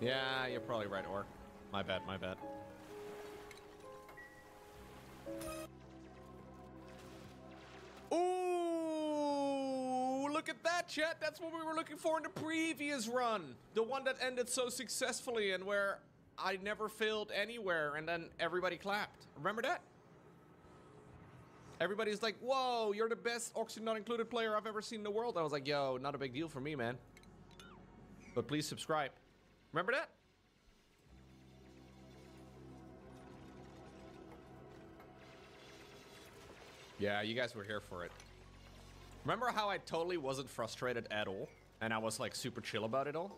Yeah, you're probably right, Or. My bad, my bad. Ooh, look at that, chat. That's what we were looking for in the previous run. The one that ended so successfully and where I never failed anywhere and then everybody clapped. Remember that? Everybody's like, whoa, you're the best Oxygen Not Included player I've ever seen in the world. I was like, yo, not a big deal for me, man. But please subscribe. Remember that? Yeah, you guys were here for it. Remember how I totally wasn't frustrated at all? And I was like super chill about it all?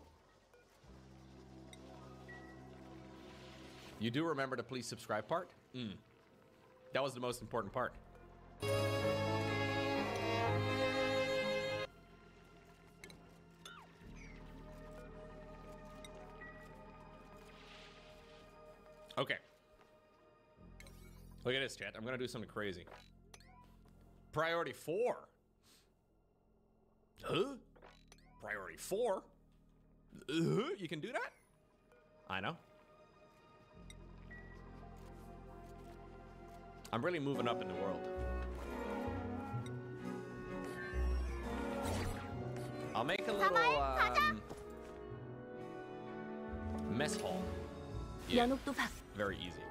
You do remember the please subscribe part? That was the most important part. Okay. Look at this, chat. I'm gonna do something crazy. Priority 4. Huh? Priority 4? You can do that? I know. I'm really moving up in the world. I'll make a little mess hall. Yeah, very easy.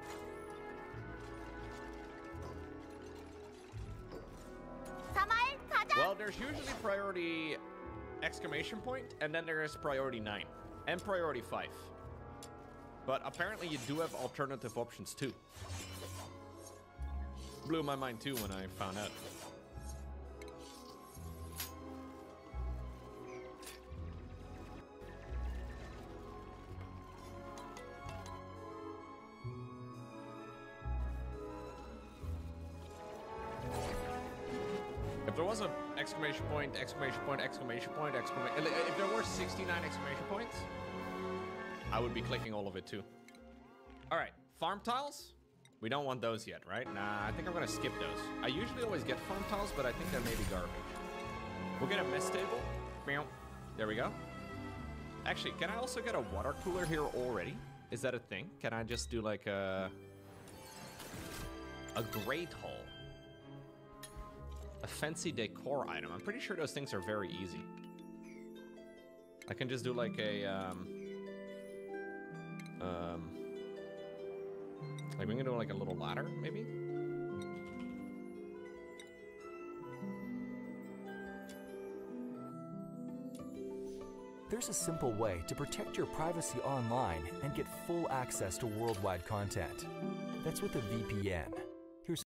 Well, there's usually priority exclamation point, and then there is priority 9 and priority 5. But apparently you do have alternative options too. Blew my mind too when I found out. If there was an exclamation point, exclamation point, exclamation point, exclamation... If there were 69 exclamation points, I would be clicking all of it too. All right, farm tiles? We don't want those yet, right? Nah, I think I'm gonna skip those. I usually always get farm tiles, but I think they may be garbage. We'll get a mess table. There we go. Actually, can I also get a water cooler here already? Is that a thing? Can I just do like a great hall? A fancy decor item. I'm pretty sure those things are very easy. I can just do like a like we can do like a little ladder, maybe? There's a simple way to protect your privacy online and get full access to worldwide content. That's with a VPN. Here's...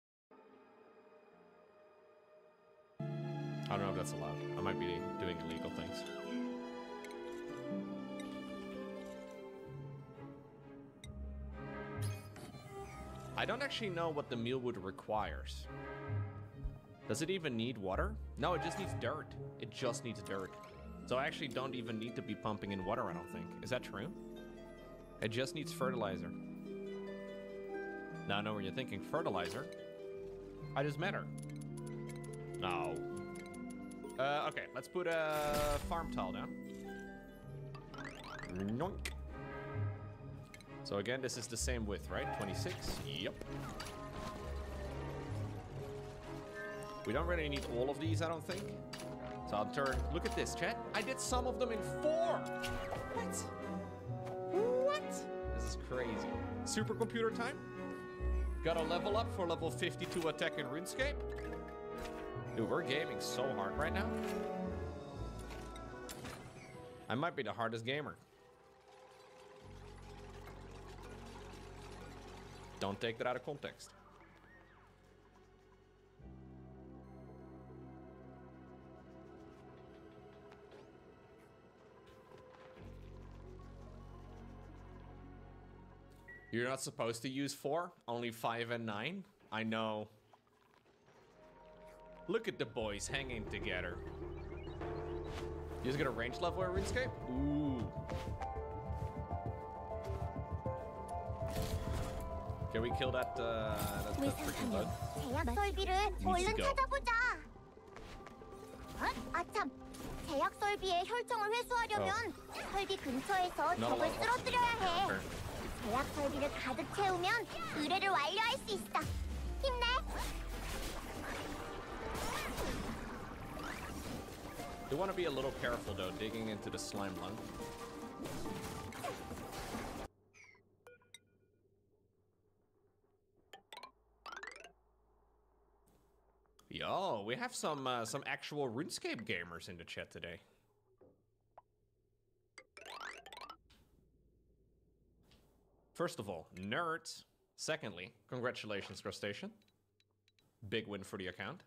I don't know if that's allowed. I might be doing illegal things. I don't actually know what the mealwood requires. Does it even need water? No, it just needs dirt. It just needs dirt. So I actually don't even need to be pumping in water, I don't think. Is that true? It just needs fertilizer. Now I know where you're thinking, fertilizer? I just met her. No. Okay, let's put a farm tile down. Noink. So again, this is the same width, right? 26, yep. We don't really need all of these, I don't think. So I'll turn, look at this, chat. I did some of them in 4. What? What? This is crazy. Supercomputer time? Gotta level up for level 52 attack in RuneScape? Dude, we're gaming so hard right now. I might be the hardest gamer. Don't take that out of context. You're not supposed to use 4, only 5 and 9. I know. Look at the boys hanging together. You just get a range level at RuneScape? Ooh. Can we kill that freaking bug? Please go. 제약 설비의 혈청을 회수하려면 설비 근처에서 적을 쓰러뜨려야 해. 제약 설비를 가득 채우면 의뢰를 완료할 수 있어. 힘내. You want to be a little careful though, digging into the slime lung. Yo, we have some actual RuneScape gamers in the chat today. First of all, nerds. Secondly, congratulations, Crustacean. Big win for the account.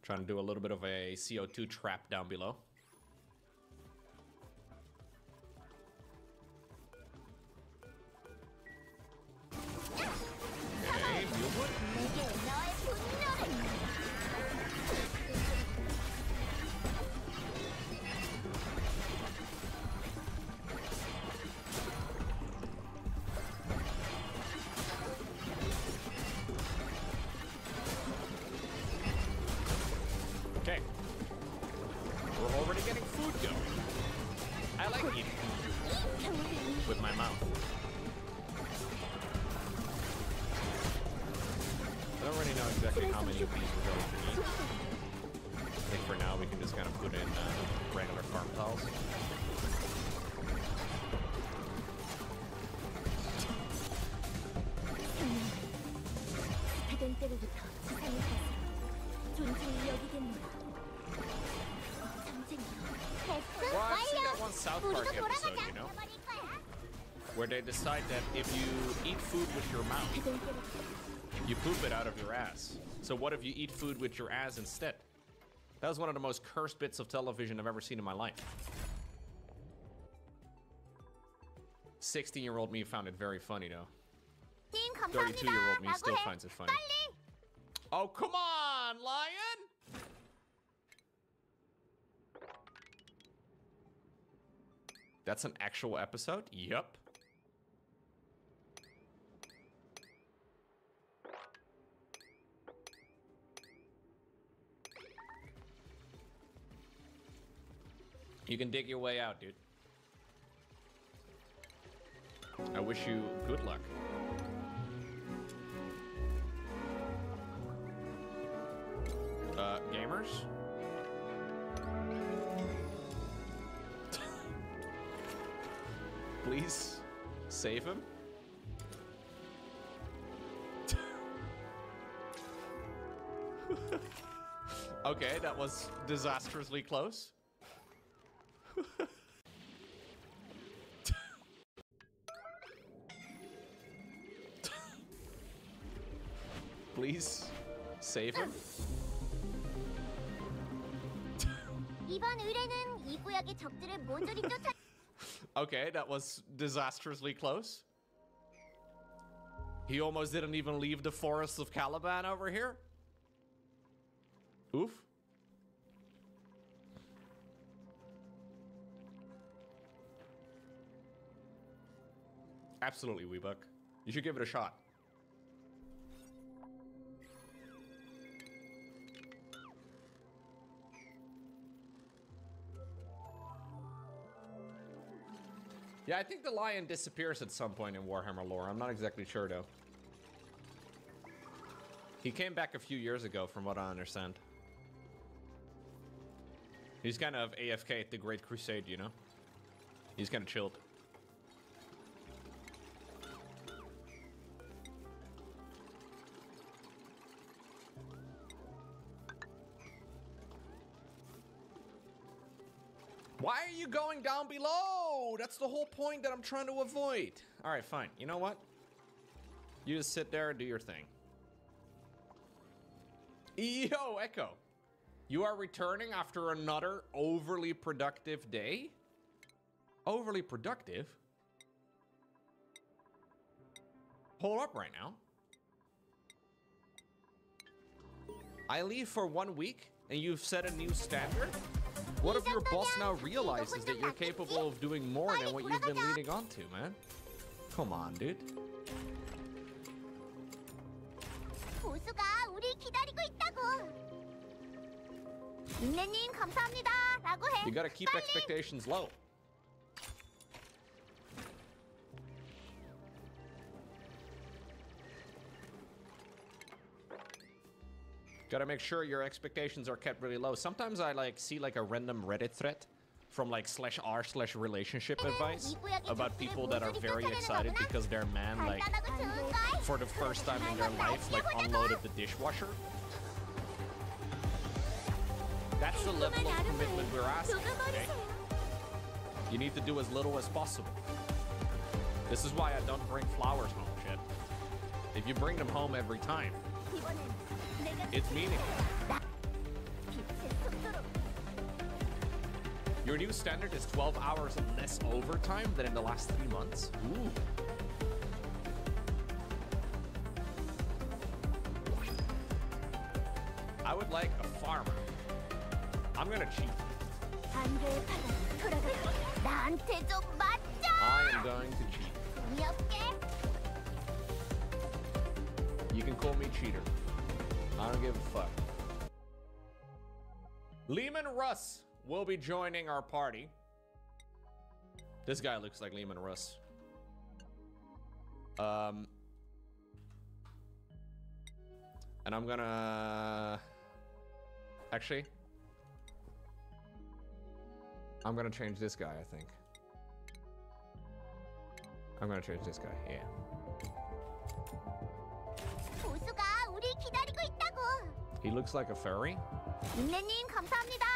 Trying to do a little bit of a CO2 trap down below. Okay, Mulewood. Okay. We're already getting food going. I like eating with my mouth. I don't really know exactly how many of these we're going to eat. I think for now we can just kind of put in regular farm tiles. Well, I've seen that one South Park episode, you know, where they decide that if you eat food with your mouth, you poop it out of your ass. So what if you eat food with your ass instead? That was one of the most cursed bits of television I've ever seen in my life. 16-year-old me found it very funny, though. 32-year-old me still finds it funny. Oh, come on, lion! That's an actual episode? Yup. You can dig your way out, dude. I wish you good luck. Gamers? Please save him. Okay, that was disastrously close. Please save him. 이번 의뢰는 이 구역의 적들을 모조리 쫓아. Okay, that was disastrously close. He almost didn't even leave the forests of Caliban over here. Oof. Absolutely, Weebuck. You should give it a shot. Yeah, I think the lion disappears at some point in Warhammer lore. I'm not exactly sure, though. He came back a few years ago, from what I understand. He's kind of AFK at the Great Crusade, you know? He's kind of chilled. Why are you going down below? That's the whole point that I'm trying to avoid. All right, fine. You know what? You just sit there and do your thing. Yo, Echo. You are returning after another overly productive day? Overly productive? Hold up right now. I leave for 1 week and you've set a new standard? What if your boss now realizes that you're capable of doing more than what you've been leading on to, man? Come on, dude. 보수가 우리 기다리고 있다고. 인내님 감사합니다라고 해. You gotta keep expectations low. Gotta make sure your expectations are kept really low. Sometimes I like see like a random Reddit thread from like /r/relationship advice about people that are very excited because their man like for the first time in their life like unloaded the dishwasher. That's the level of commitment we're asking, okay? You need to do as little as possible. This is why I don't bring flowers home, shit. If you bring them home every time, it's meaningless. Your new standard is 12 hours less overtime than in the last 3 months? Ooh. I would like a farmer. I'm gonna cheat. I am going to cheat. You can call me cheater. I don't give a fuck. Lehman Russ will be joining our party. This guy looks like Lehman Russ. And I'm gonna... Actually... I'm gonna change this guy, I think. I'm gonna change this guy, yeah. He looks like a furry.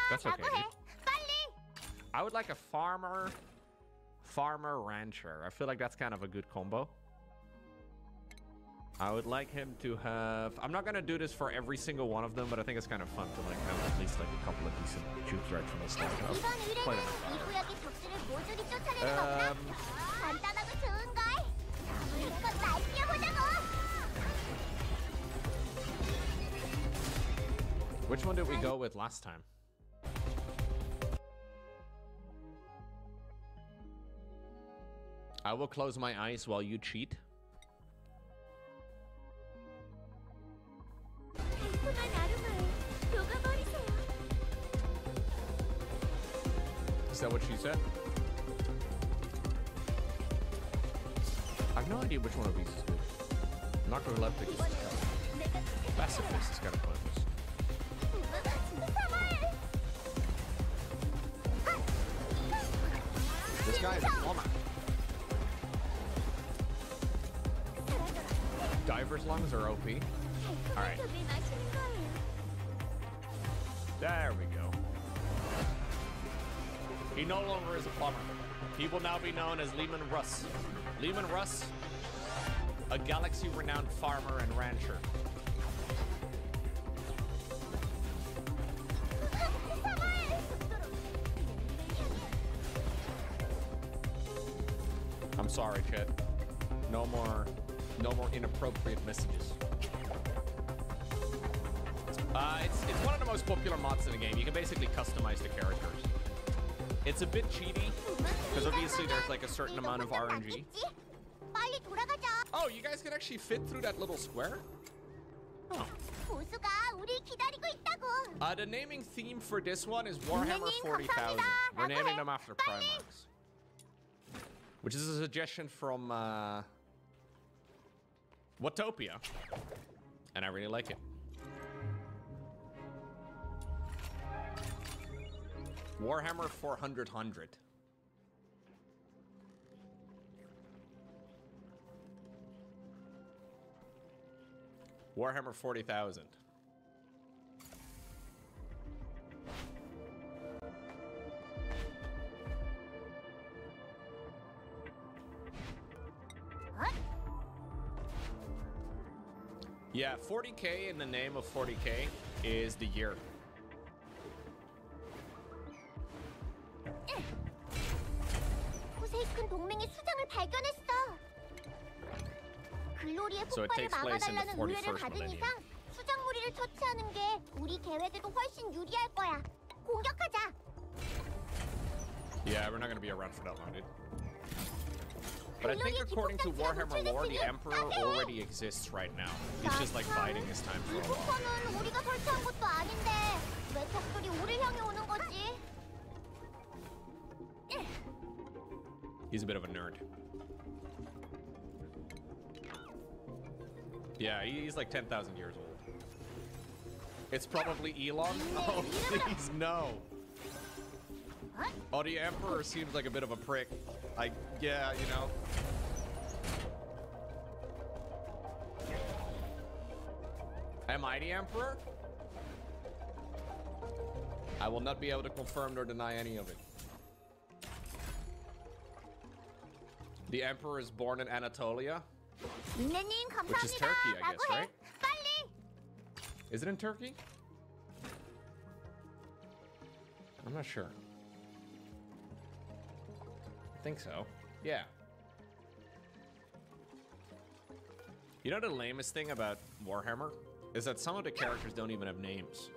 That's okay, dude. I would like a farmer rancher. I feel like that's kind of a good combo. I would like him to have... I'm not gonna do this for every single one of them, but I think it's kind of fun to like have at least like a couple of decent shoots right from the start. Quite enough. Which one did we go with last time? I will close my eyes while you cheat. Is that what she said? I have no idea which one of these is good. Narcoleptic is kind of... Pacifist is kind of pointless. This guy is a plumber. Diver's lungs are OP. Alright. There we go. He no longer is a plumber. He will now be known as Lehman Russ. Lehman Russ, a galaxy-renowned farmer and rancher. I'm sorry, chat. No more inappropriate messages. It's one of the most popular mods in the game. You can basically customize the characters. It's a bit cheaty, because obviously there's like a certain amount of RNG. Oh, you guys can actually fit through that little square? Oh. The naming theme for this one is Warhammer 40,000. We're naming them after Primarchs. Which is a suggestion from Watopia. And I really like it. Warhammer 400. Warhammer 40,000. Yeah, 40K in the name of 40K is the year. So it takes place in the 41st millennium. 처치하는 게 우리 계획에도 훨씬 유리할 거야. 공격하자. Yeah, we're not gonna be around for that long, dude. But I think according to Warhammer lore, the Emperor already exists right now. He's just like biding his time for a while. 이부터는 우리가 설치한 것도 아닌데 왜 적들이 우리를 향해 오는 거지? He's a bit of a nerd. Yeah, he's like 10,000 years old. It's probably Elon? Oh, please, no. Oh, the Emperor seems like a bit of a prick. Yeah, you know. Am I the Emperor? I will not be able to confirm nor deny any of it. The Emperor is born in Anatolia, which is Turkey, I guess, right? Is it in Turkey? I'm not sure. I think so. Yeah. You know the lamest thing about Warhammer? Is that some of the characters don't even have names.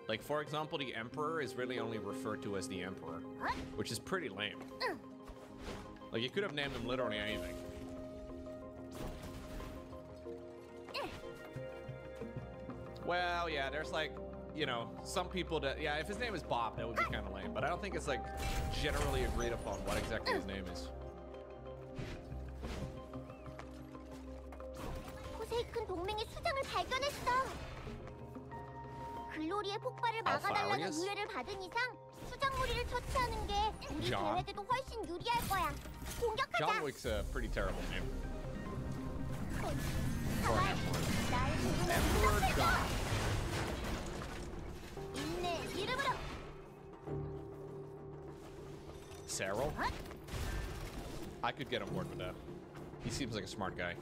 Like, for example, the Emperor is really only referred to as the Emperor, which is pretty lame. Like, you could have named him literally anything. Well, yeah, there's like, you know, some people that, yeah, if his name is Bob, that would be kind of lame. But I don't think it's like generally agreed upon what exactly his name is. 포세이큰 동맹이 수장을 발견했어. 글로리의 폭발을 막아달라는 의뢰를 받은 이상 수장 무리를 처치하는 게 우리 계획에도 훨씬 유리할 거야. 공격하자. John Wick's a pretty terrible name. For an Emperor. Emperor John. Cyril? I could get on board with that. He seems like a smart guy.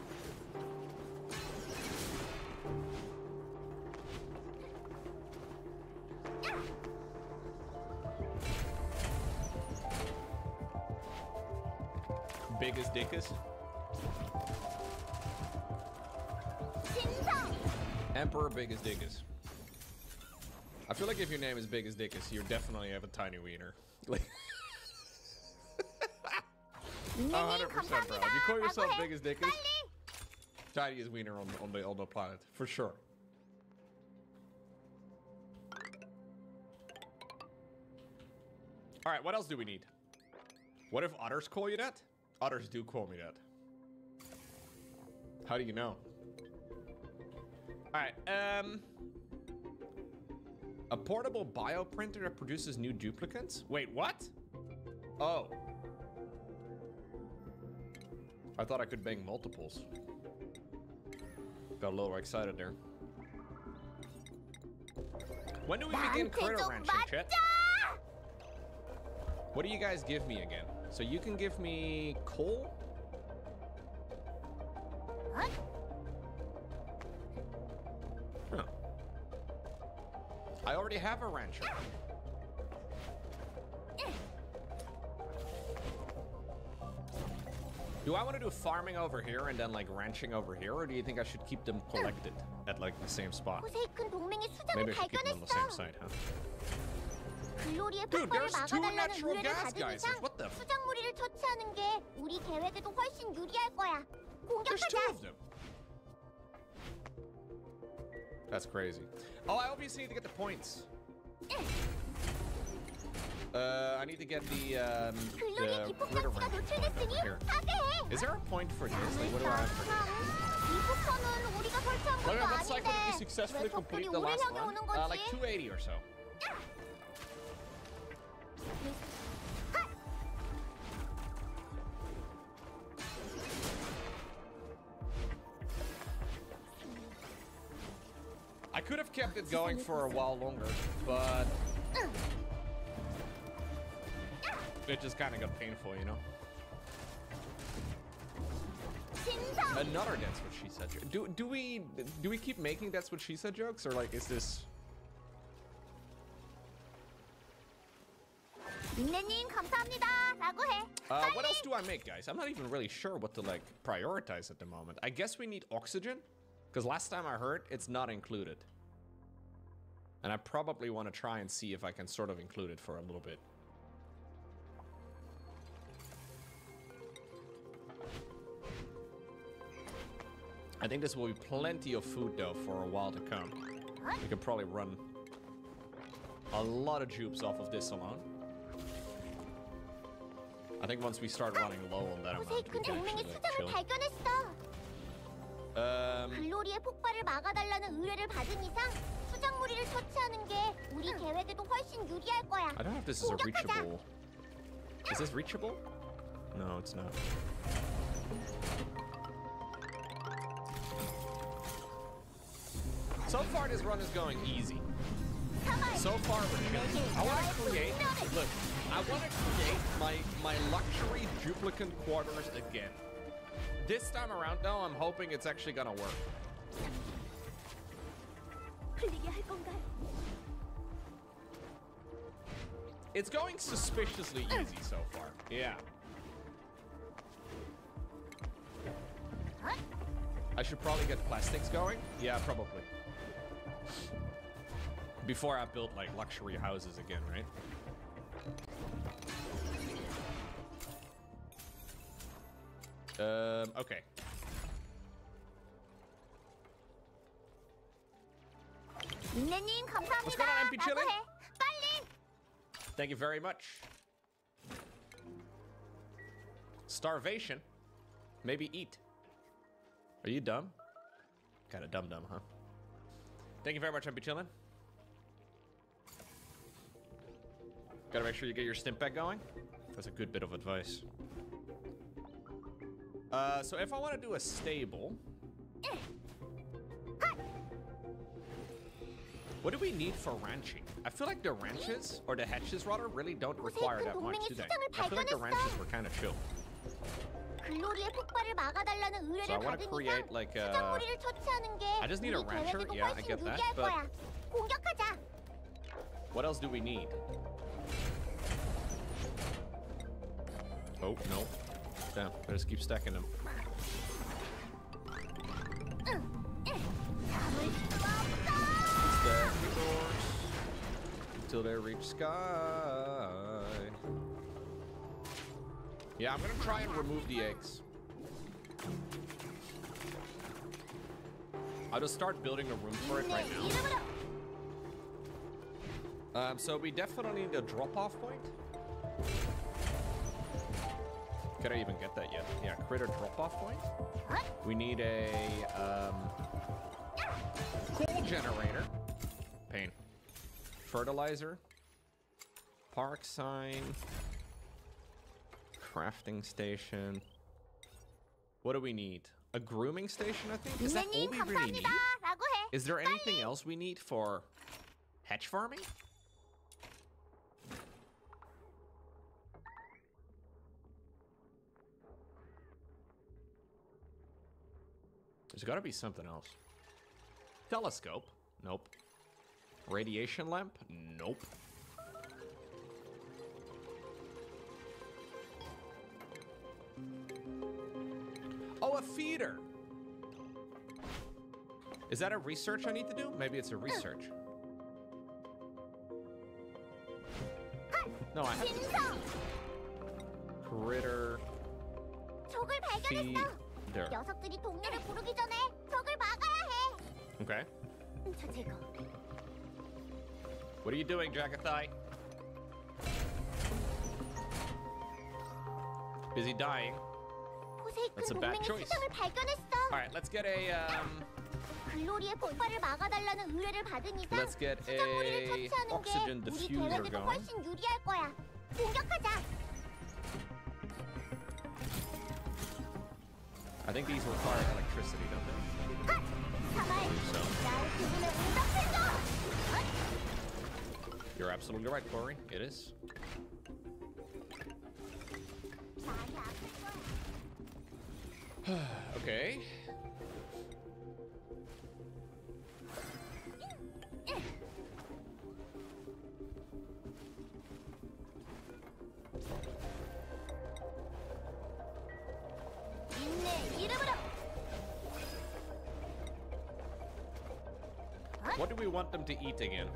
Biggest Dickus? Emperor Biggest Dickus. I feel like if your name is Biggest Dickus, you definitely have a tiny wiener. Like 100%, bro. If you call yourself Biggest Dickus, tiniest wiener on the planet, for sure. All right, what else do we need? What if others call you that? Others do call me that. How do you know? All right, a portable bioprinter that produces new duplicates? Wait, what? Oh. I thought I could bang multiples. Got a little excited there. When do we begin critter ranching, chat? What do you guys give me again? So you can give me coal? What? Huh. I already have a rancher. Do I want to do farming over here and then like ranching over here, or do you think I should keep them collected at like the same spot? Maybe I should keep them on the same site, huh? Dude, there's 2 natural gas geysers. What the? There's 2 of them. That's crazy. Oh, I obviously need to get the points. I need to get the critter ranch point over here. Is there a point for this? Like, what do I have for this? Well, what cycle did you successfully complete the last one? Like 280 or so. I could have kept it going for a while longer, but it just kind of got painful, you know? Another that's what she said. Do we keep making that's what she said jokes, or like is this? What else do I make, guys? I'm not even really sure what to like prioritize at the moment. I guess we need oxygen, because last time I heard it's not included. And I probably want to try and see if I can sort of include it for a little bit. I think this will be plenty of food, though, for a while to come. We can probably run a lot of jupes off of this alone. I think once we start running low on that amount, we can actually like, chill. 글로리의 폭발을 막아달라는 의뢰를 받은 이상 수정 무리를 처치하는 게 우리 계획에도 훨씬 유리할 거야. I don't know if this is a reachable. Is this reachable? No, it's not. So far, this run is going easy. So far, I want to create. Look, I want to create my luxury duplicate quarters again. This time around, though, I'm hoping it's actually gonna work. It's going suspiciously easy so far. Yeah. I should probably get plastics going. Yeah, probably. Before I build like luxury houses again, right? Okay. What's going on, MP Chili? Thank you very much. Starvation? Maybe eat. Are you dumb? Kinda dumb, huh? Thank you very much, MP Chillin'. Gotta make sure you get your stimp back going. That's a good bit of advice. So if I want to do a stable, what do we need for ranching? I feel like the ranches, or the hatches rather, really don't require that much, do they? I feel like the ranches were kind of chill. So I want to create like a... I just need a rancher, yeah, I get that, but... What else do we need? Oh, no. Damn, better just keep stacking them. Stack the doors until they reach sky. Yeah, I'm gonna try and remove the eggs. I'll just start building a room for it right now. So we definitely need a drop-off point. Could I even get that yet? Yeah, critter drop-off point. We need a coal generator. Pain. Fertilizer. Park sign. Crafting station. What do we need? A grooming station, I think? Is that all we really need? Is there anything else we need for hatch farming? There's gotta be something else. Telescope? Nope. Radiation lamp? Nope. Oh, a feeder! Is that a research I need to do? Maybe it's a research. No, I have to. Critter. Feeder. Okay. What are you doing, Jagathai? Busy dying. That's a bad choice. Alright, let's get a let's get a oxygen diffuser going. I think these require electricity, don't they? So. You're absolutely right, Corey. It is. Okay. What do we want them to eat again?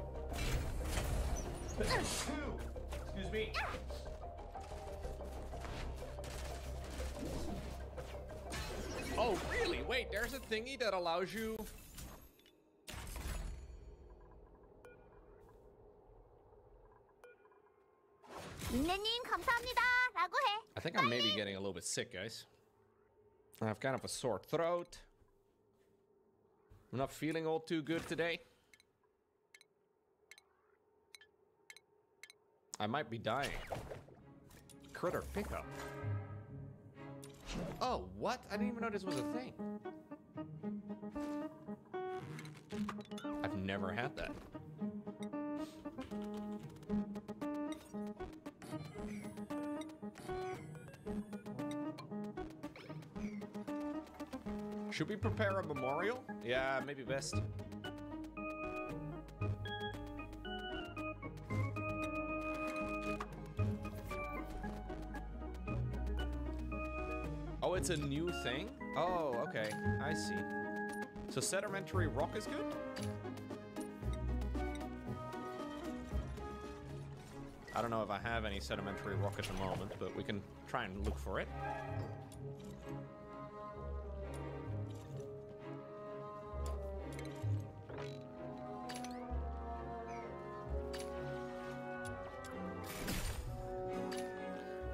Excuse me. Oh, really? Wait, there's a thingy that allows you... I think I'm maybe getting a little bit sick, guys. I have kind of a sore throat. I'm not feeling all too good today. I might be dying. Critter pickup. Oh, what? I didn't even know this was a thing. I've never had that. Should we prepare a memorial? Yeah, maybe best. Oh, it's a new thing? Oh, okay. I see. So sedimentary rock is good? I don't know if I have any sedimentary rock at the moment, but we can try and look for it.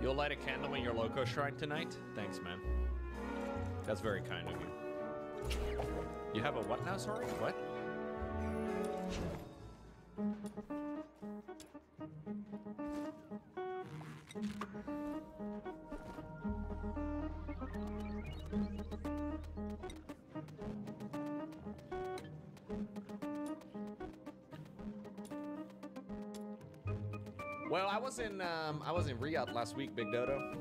You'll light a candle in your loco shrine tonight? Thanks, man. That's very kind of you. You have a what now, sorry? What? Well, I was in Riyadh last week, Big Dodo.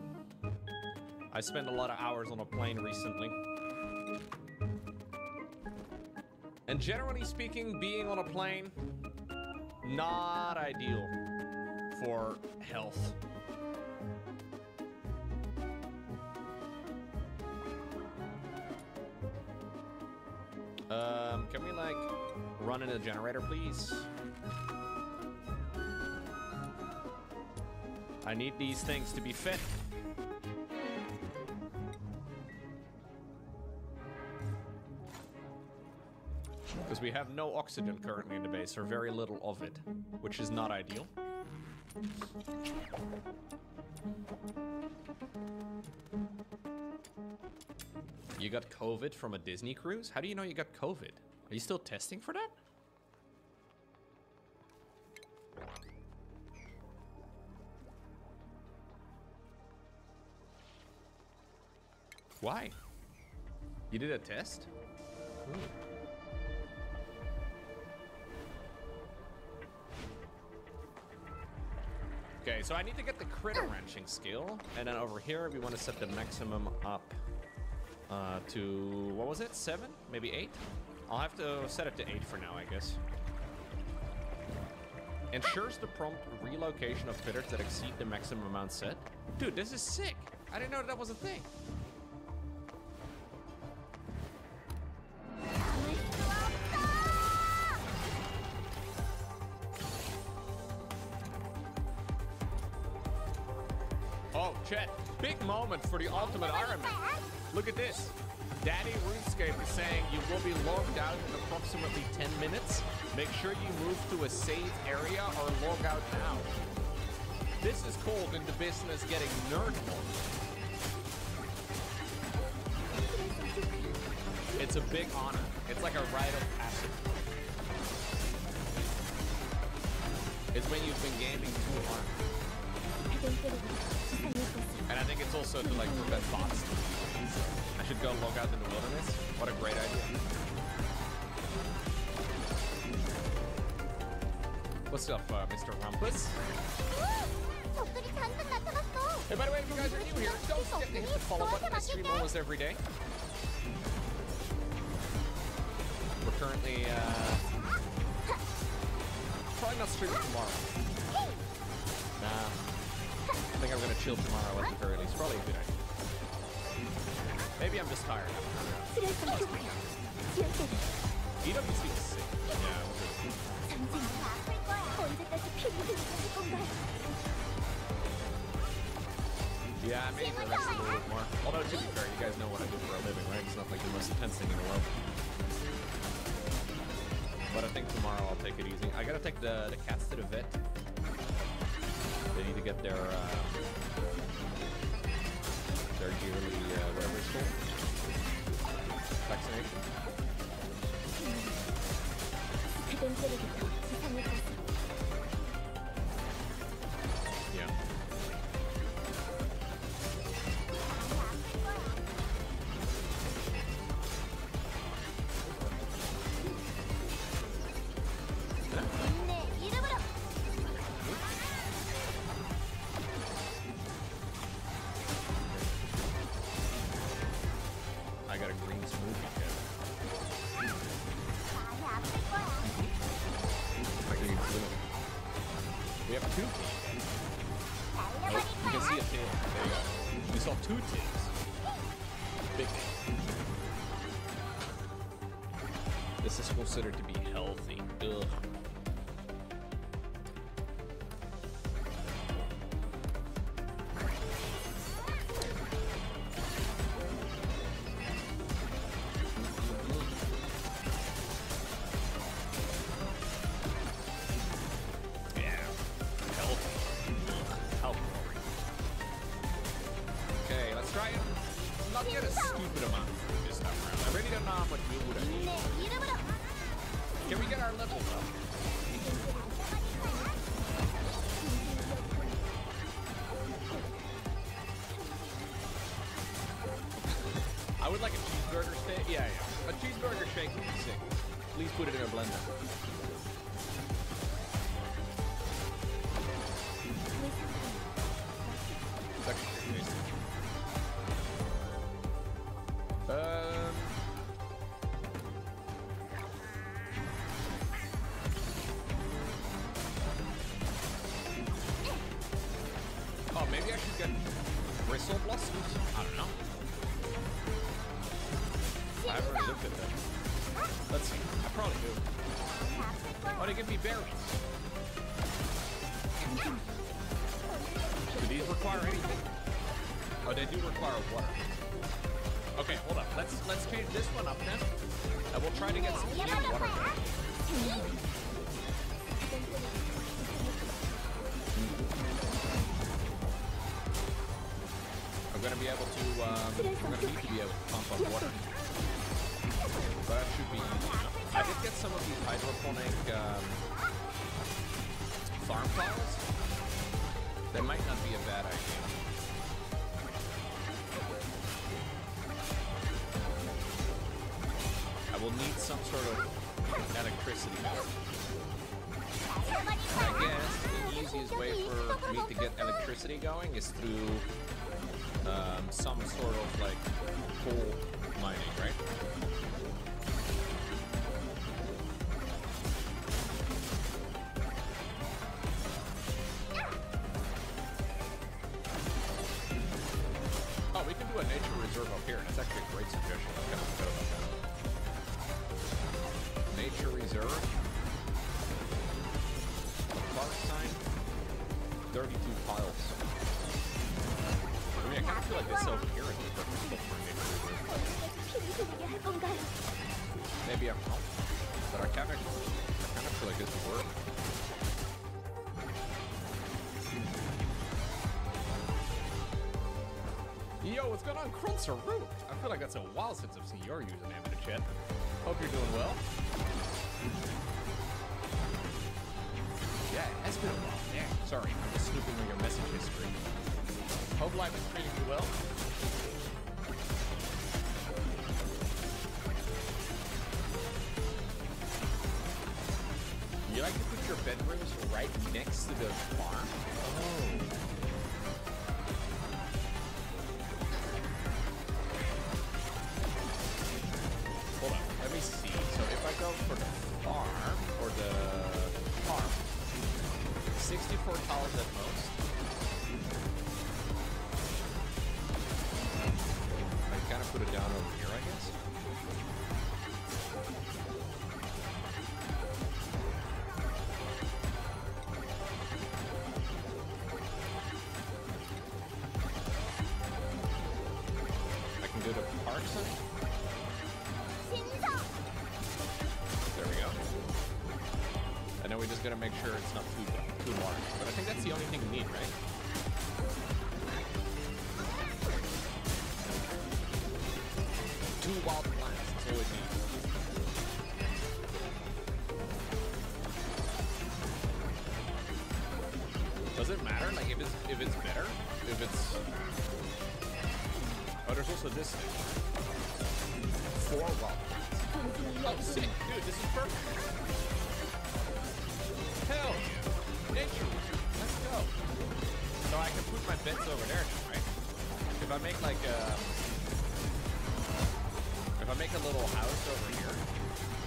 I spent a lot of hours on a plane recently. And generally speaking, being on a plane, not ideal for health. Can we like run in a generator, please? I need these things to be fit. Because we have no oxygen currently in the base, or very little of it, which is not ideal. You got COVID from a Disney cruise? How do you know you got COVID? Are you still testing for that? Why? You did a test? Ooh. Okay, so I need to get the critter wrenching skill, and then over here we want to set the maximum up to, what was it, 7? Maybe 8? I'll have to set it to 8 for now, I guess. Ensures the prompt relocation of critters that exceed the maximum amount set. Dude, this is sick. I didn't know that was a thing. Oh, chat, big moment for the ultimate Iron Man. Look at this. Daddy RuneScape is saying you will be logged out in approximately 10 minutes. Make sure you move to a safe area or log out now. This is called in the business getting nerd mode. It's a big honor. It's like a rite of passage. It's when you've been gaming too hard. And I think it's also to like prevent bots. I should go log out in the wilderness. What a great idea. What's up, Mr. Rumpus? Hey, by the way, if you guys are new here, don't forget to hit the follow button. I stream almost every day. We're currently, probably not streaming tomorrow. Nah. I think I'm gonna chill tomorrow at the very least. Probably a good idea. Maybe I'm just tired. EWC is sick. Yeah. Yeah, maybe the rest a little bit more. Although, to be fair, you guys know what I do for a living, right? It's not like the most intense thing in the world. But I think tomorrow I'll take it easy. I gotta take the cats to the vet. They need to get their yearly, whatever it's called, vaccination. Yeah. I got a green smoothie kit. We have two. Oh, you can see a tail. There you go. We saw two tails. Big. This is considered to be healthy. Ugh. I would like a cheeseburger steak. Yeah. A cheeseburger shake would be sick. Please put it in a blender. It's actually pretty tasty. Oh, maybe I should get bristle blossoms? I don't know. I haven't really looked at them. Let's see. I probably do. Oh, they give me berries. Do these require anything? Oh, they do require water. Okay, hold up. Let's change this one up then. And we'll try to get some clean water there. I'm gonna be able to, I'm gonna need to be able to pump up water. But that should be easy enough. I did get some of these hydroponic farm tiles. They might not be a bad idea. I will need some sort of electricity now. I guess the easiest way for me to get electricity going is through some sort of like coal mining, right? Oh, we can do a nature reserve up here. That's actually a great suggestion. I kind of forgot about that. Nature reserve. Park sign. 32 piles. I mean, I kind of feel like this over here is the perfect spot for a nature reserve. Maybe I'm wrong, but I kind of feel like this would work. Yo, what's going on, Krunsaroot? I feel like that's a while since I've seen your username in the chat. Hope you're doing well. Yeah, it's been a while. Yeah, sorry, I'm just snooping on your message history. Hope life is treating you well. You like to put your bedrooms right next to the farm? Oh. Hold on, let me see. So if I go for the farm, or the farm, 64 tiles at most. There we go. And then we just gotta make sure it's not too large. But I think that's the only thing we need, right? Two wild plants, that's all we need. Does it matter? Like if it's better? If it's... Oh, there's also this thing. 4 wild plants. Oh, sick! Dude, this is perfect. Hell yeah! Nature! Let's go! So I can put my beds over there now, right? If I make like a... If I make a little house over here,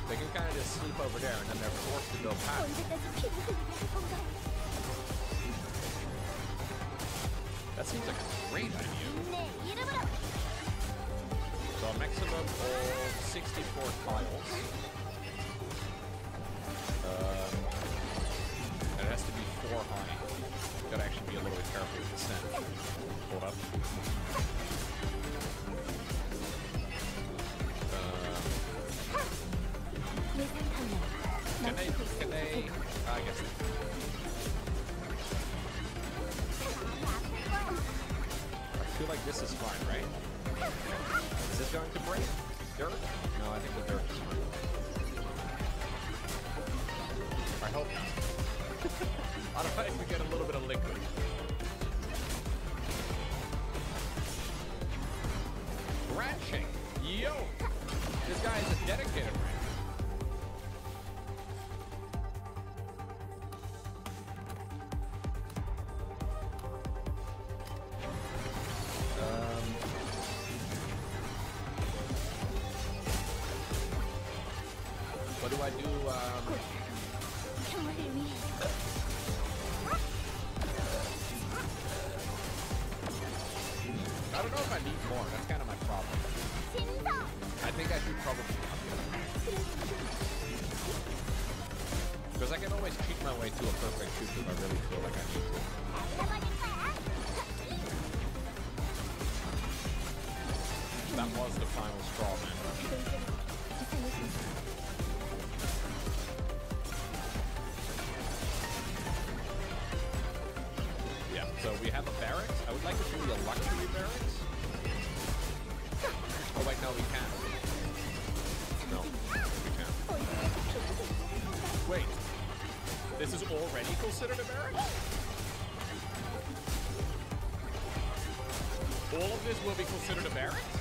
they can kind of just sleep over there and then they're forced to go past. That seems like a great idea. So a maximum of 64 tiles. It has to be 4 high. Gotta actually be a little bit careful with the sand. Hold up. Can they? I guess they can. I feel like this is fine, right? Is this going to break? Dirt? No, I think the dirt is fine. I hope not. Otherwise, we get a little bit of liquid. Ranching! Yo! This guy is a dedicated rancher. What do I do? I don't know if I need more. That's kind of my problem. I think I should probably up it. Because I can always cheat my way to a perfect shoot if I really feel like I need to. That was the final straw, man. Yeah, so we have a barracks. I would like it to be a luxury barracks. Oh wait, no, we can't. No, we can't. Wait, this is already considered a barracks? All of this will be considered a barracks?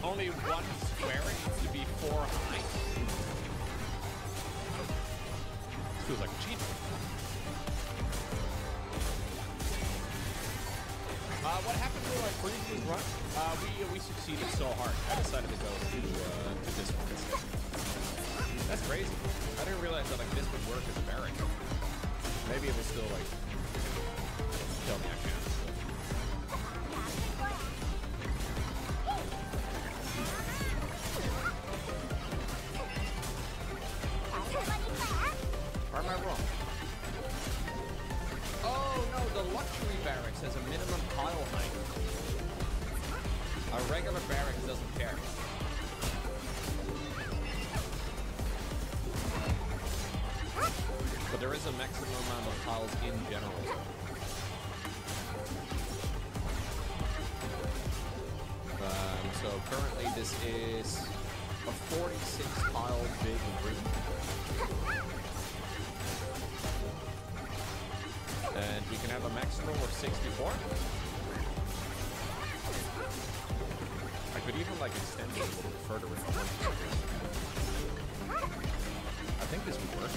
Only one square needs to be 4 high. This feels like cheating. What happened to our previous run? We succeeded so hard. I decided to go to this one instead. That's crazy. I didn't realize that like this would work as a barrack. Maybe it was still like... Tell me I can't. Or am I wrong? Oh no, the luxury barracks has a minimum tile height. A regular barracks doesn't care. But there is a maximum amount of tiles in general. So currently this is a 46 tile big room. And we can have a maximum of 64. I could even like extend it a little bit further if I wanted to. I think this would work.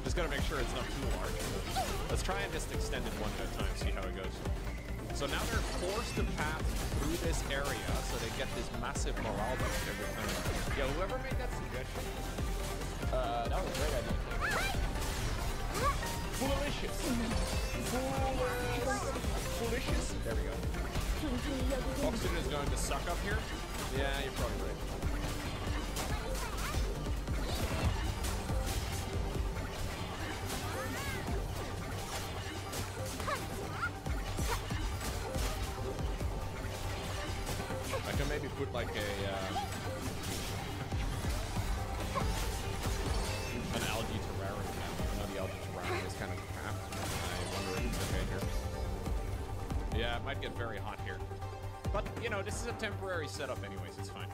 Just gotta make sure it's not too large. Let's try and just extend it one at a time, see how it goes. So now they're forced to pass through this area, so they get this massive morale boost every time. Yeah, whoever made that suggestion, that was a great idea. Foolicious. Foolicious. There we go. Oxygen is going to suck up here. Yeah, you're probably right. put like an algae terrarium down. I know the algae terrarium is kind of crap. I wonder if it's okay here. Yeah, it might get very hot here. But, you know, this is a temporary setup anyways, it's fine.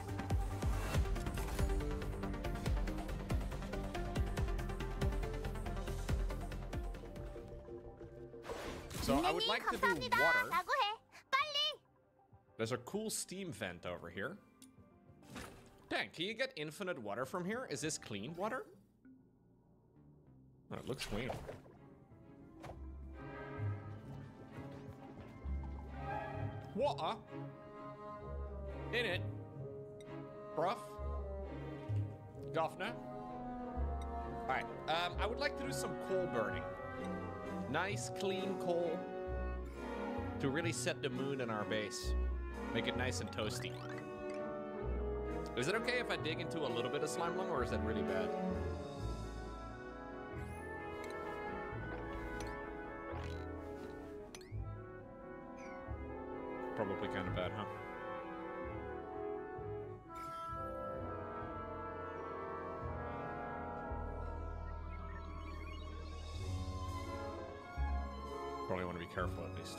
So I would like to do water. There's a cool steam vent over here. Dang, can you get infinite water from here? Is this clean water? Oh, it looks clean. Water? In it? Bruv? Governor? Alright, I would like to do some coal burning. Nice, clean coal. To really set the mood in our base. Make it nice and toasty. Is it okay if I dig into a little bit of slime lung, or is that really bad? Probably kind of bad, huh? Probably want to be careful at least.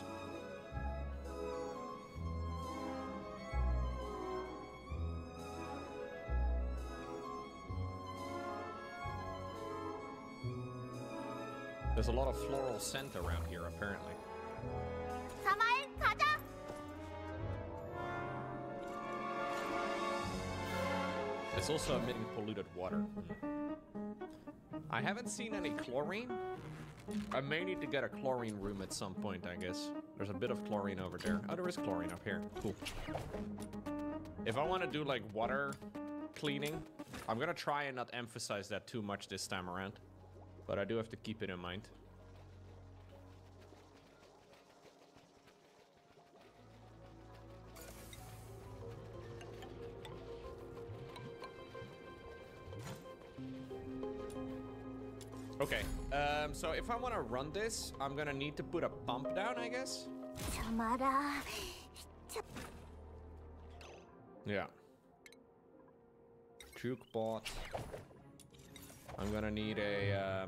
There's a lot of floral scent around here, apparently. It's also emitting polluted water. I haven't seen any chlorine. I may need to get a chlorine room at some point, I guess. There's a bit of chlorine over there. Oh, there is chlorine up here. Cool. If I want to do, like, water cleaning, I'm gonna try and not emphasize that too much this time around. But I do have to keep it in mind. Okay, so if I want to run this, I'm gonna need to put a pump down, I guess. Yeah. Jukebot. I'm gonna need a,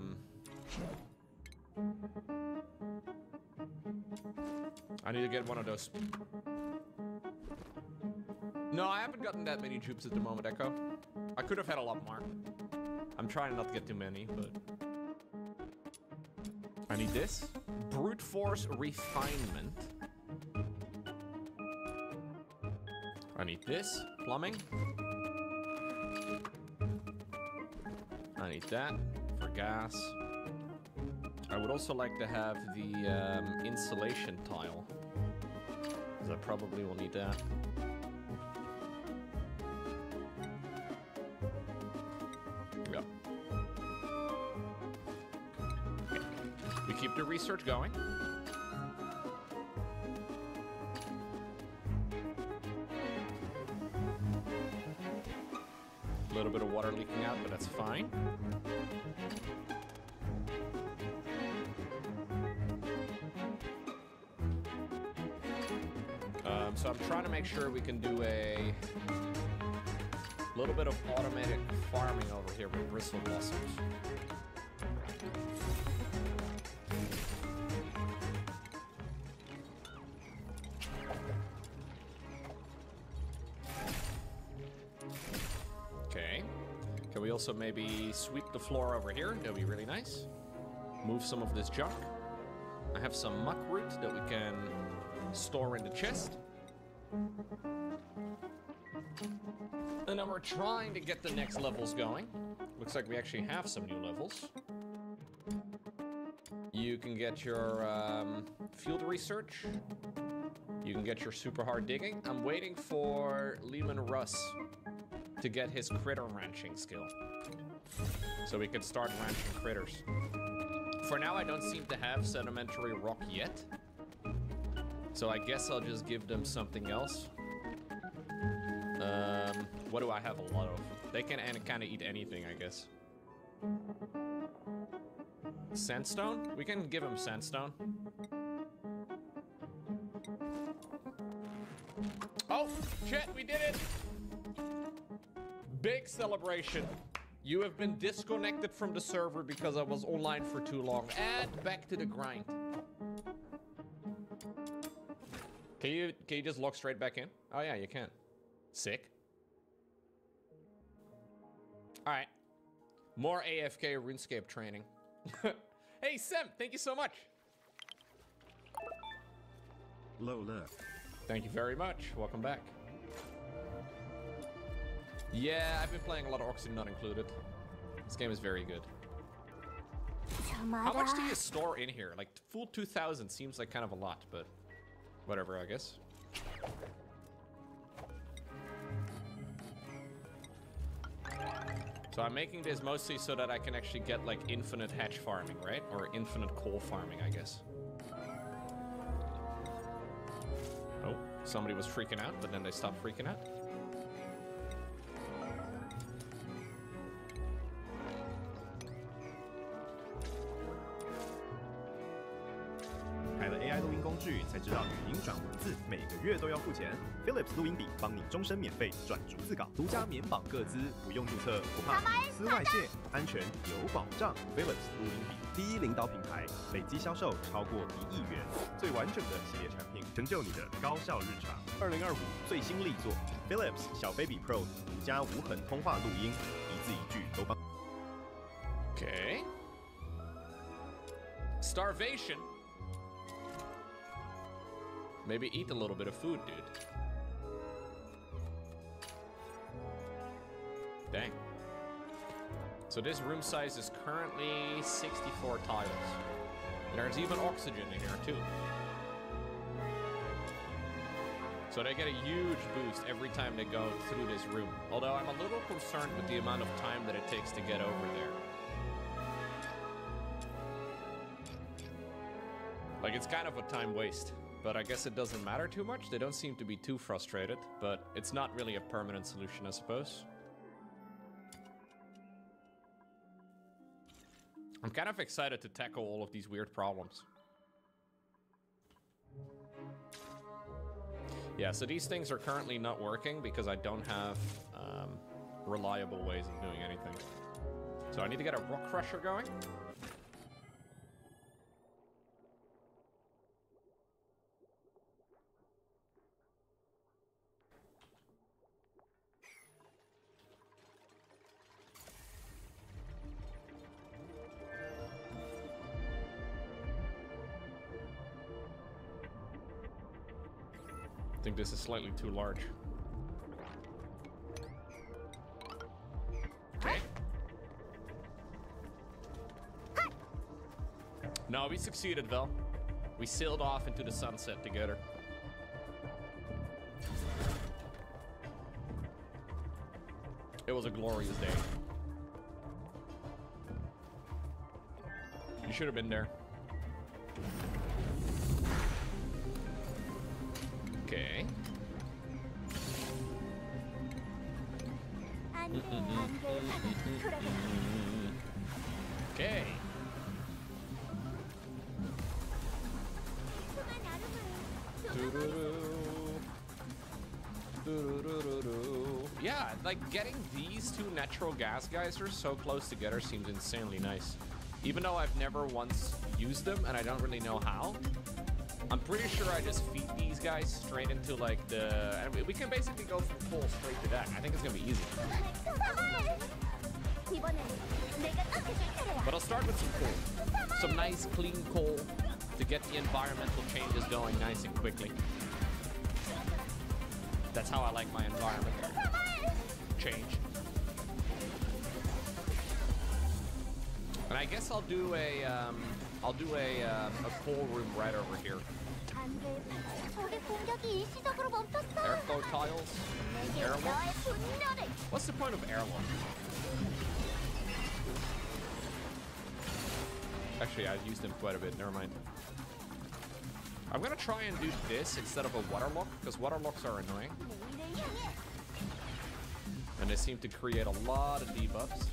I need to get one of those. No, I haven't gotten that many jukes at the moment, Echo. I could have had a lot more. I'm trying not to get too many, but... I need this. Brute force refinement. I need this. Plumbing. I need that for gas. I would also like to have the insulation tile, because I probably will need that. Yep. Okay. We keep the research going. A little bit of water leaking out, but that's fine. So I'm trying to make sure we can do a little bit of automatic farming over here with bristle blossoms. Okay. Can we also maybe sweep the floor over here? That'll be really nice. Move some of this junk. I have some muck root that we can store in the chest. And then we're trying to get the next levels going. Looks like we actually have some new levels. You can get your field research. You can get your super hard digging. I'm waiting for Lehman Russ to get his critter ranching skill, so we can start ranching critters. For now, I don't seem to have sedimentary rock yet, so I guess I'll just give them something else. What do I have a lot of? They can kind of eat anything, I guess. Sandstone? We can give them sandstone. Oh, shit, we did it! Big celebration. You have been disconnected from the server because I was online for too long. And back to the grind. Can you just log straight back in? Oh yeah, you can. Sick. All right. More AFK RuneScape training. Hey, Sem, thank you so much. Lola. Thank you very much. Welcome back. Yeah, I've been playing a lot of Oxygen Not Included. This game is very good. How much do you store in here? Like, full 2,000 seems like kind of a lot, but whatever, I guess. So I'm making this mostly so that I can actually get like infinite hatch farming, right? Or infinite coal farming, I guess. Oh, somebody was freaking out, but then they stopped freaking out. AI 录音工具才知道语音转文字每个月都要付钱。Philips 录音笔帮你终身免费转逐字稿，独家免绑个资，不用注册，不怕隐私外泄，安全有保障。Philips 录音笔第一领导品牌，累计销售超过1亿元，最完整的系列产品，成就你的高效日常。2025最新力作 Philips 小 Baby Pro 独家无痕通话录音，一字一句都帮。Okay. Starvation. Maybe eat a little bit of food, dude. Dang. So this room size is currently 64 tiles. And there's even oxygen in here too. So they get a huge boost every time they go through this room. Although I'm a little concerned with the amount of time that it takes to get over there. Like, it's kind of a time waste. But I guess it doesn't matter too much. They don't seem to be too frustrated, but it's not really a permanent solution, I suppose. I'm kind of excited to tackle all of these weird problems. Yeah, so these things are currently not working because I don't have reliable ways of doing anything. So I need to get a rock crusher going. I think this is slightly too large. Okay. No, we succeeded, Vel. We sailed off into the sunset together. It was a glorious day. You should have been there. Okay. Okay. Yeah, like getting these two natural gas geysers so close together seems insanely nice. Even though I've never once used them and I don't really know how. I'm pretty sure I just feed these guys straight into like the... And we can basically go from coal straight to that. I think it's gonna be easy. But I'll start with some coal. Some nice clean coal to get the environmental changes going nice and quickly. That's how I like my environment. Change. And I guess I'll do a coal room right over here. Airflow tiles. Airlock. What's the point of airlock? Actually, I've used them quite a bit. Never mind. I'm gonna try and do this instead of a waterlock, because waterlocks are annoying. And they seem to create a lot of debuffs.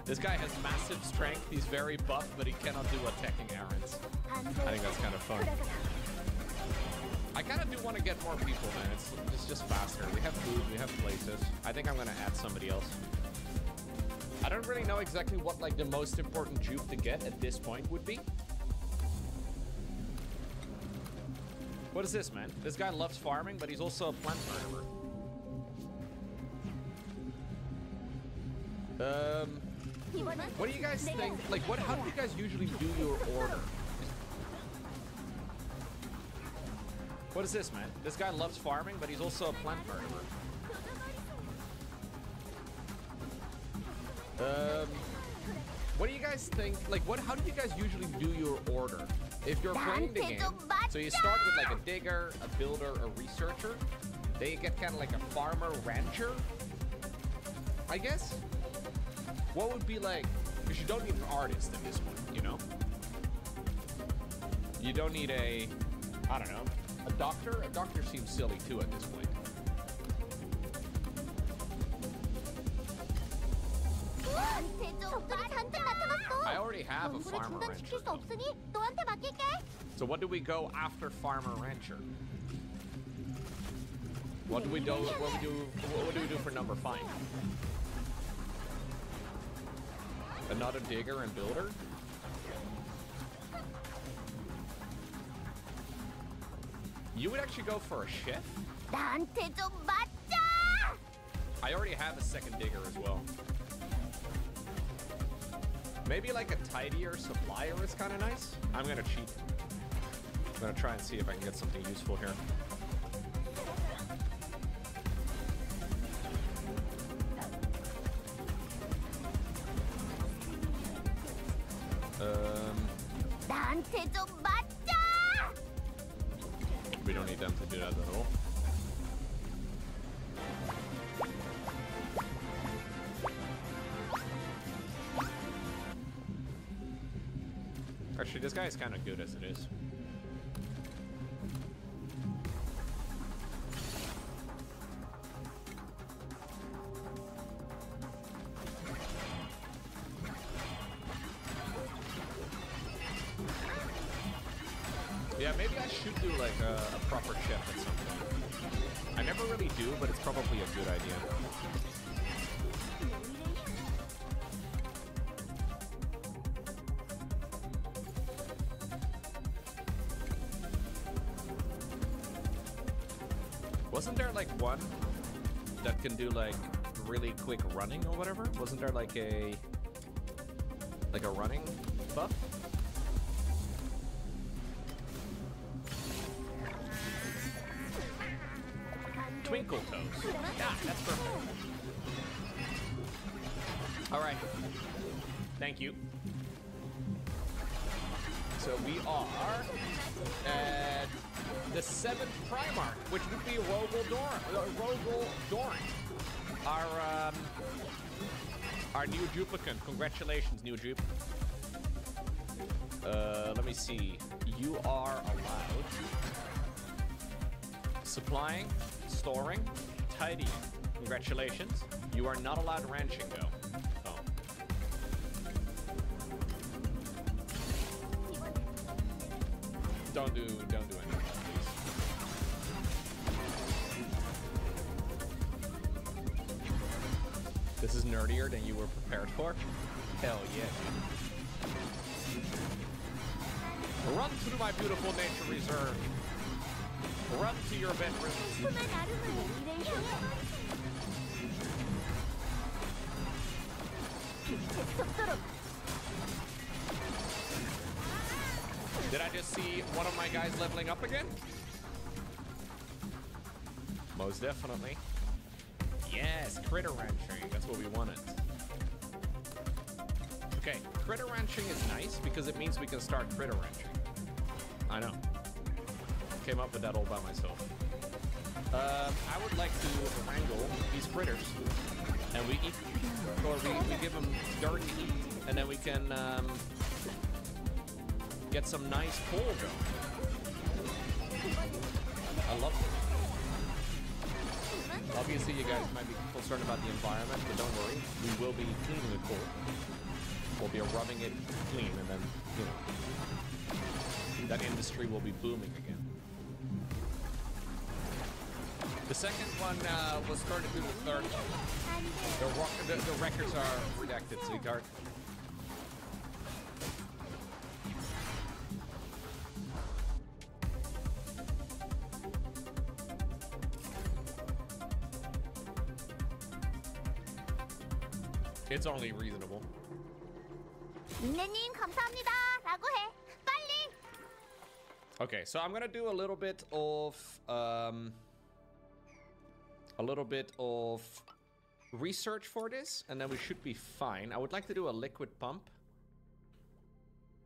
This guy has massive strength. He's very buff, but he cannot do attacking errands. I think that's kind of fun. I kind of do want to get more people, man. It's just faster. We have food, we have places. I think I'm gonna add somebody else. I don't really know exactly what like the most important juke to get at this point would be. What is this, man? This guy loves farming, but he's also a plant farmer. What do you guys think? Like, how do you guys usually do your order? What is this, man? This guy loves farming, but he's also a plant farmer. What do you guys think? Like, how do you guys usually do your order? If you're playing the game, so you start with like a digger, a builder, a researcher. Then you get kind of like a farmer, rancher, I guess. What would be like, because you don't need an artist at this point, you know? You don't need a, I don't know, a doctor? A doctor seems silly too at this point. I already have a farmer rancher. So what do we go after farmer rancher? What do we do? What do we do for number 5? Another digger and builder? You would actually go for a chef? I already have a second digger as well. Maybe like a tidier supplier is kind of nice. I'm gonna cheat. I'm gonna try and see if I can get something useful here. We don't need them to do that at all. Actually, this guy is kind of good as it is. Yeah, maybe I should do like a proper chef at some point. I never really do, but it's probably a good idea. Wasn't there like one that can do like really quick running or whatever? Wasn't there like a running buff? Twinkle toes. Yeah, that's perfect. All right. Thank you. So we are at the 7th Primarch, which would be Rogel Doran. Our new Juplicant. Congratulations, new Jup. Let me see. You are allowed supplying, storing, tidying. Congratulations. You are not allowed ranching though. Oh. Don't do any of that, please. This is nerdier than you were prepared for? Hell yeah. Run through my beautiful nature reserve. Run to your bedroom. Did I just see one of my guys leveling up again? Most definitely. Yes, critter ranching. That's what we wanted. Okay, critter ranching is nice because it means we can start critter ranching. I know. Came up with that all by myself. I would like to wrangle these critters, and we eat, or we give them dirt to eat, and then we can get some nice coal going. I love it. Obviously, you guys might be concerned about the environment, but don't worry. We will be cleaning the coal. We'll be rubbing it clean, and then, you know, that industry will be booming again. The second one was started through the third. The records are redacted, sweetheart. It's only reasonable. 민네님 감사합니다. 라고 해. 빨리. Okay, so I'm gonna do a little bit of research for this, and then we should be fine. I would like to do a liquid pump.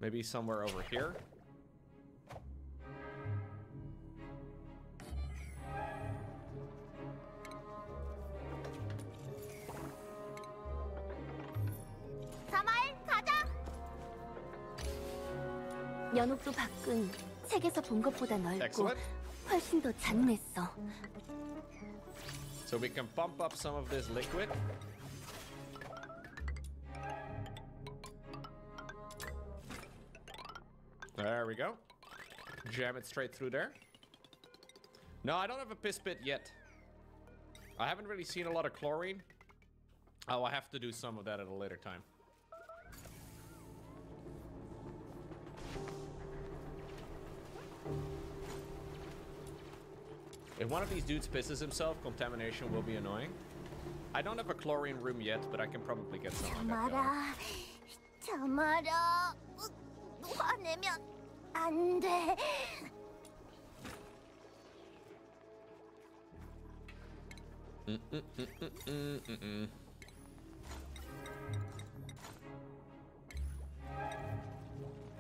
Maybe somewhere over here. 연옥도 밖은 책에서 본 것보다 넓고 Excellent. 훨씬 더 잔인했어. So we can pump up some of this liquid. There we go. Jam it straight through there. No, I don't have a piss pit yet. I haven't really seen a lot of chlorine. Oh, I have to do some of that at a later time. If one of these dudes pisses himself, contamination will be annoying. I don't have a chlorine room yet, but I can probably get some of that going. 참아라. 화내면 안 돼.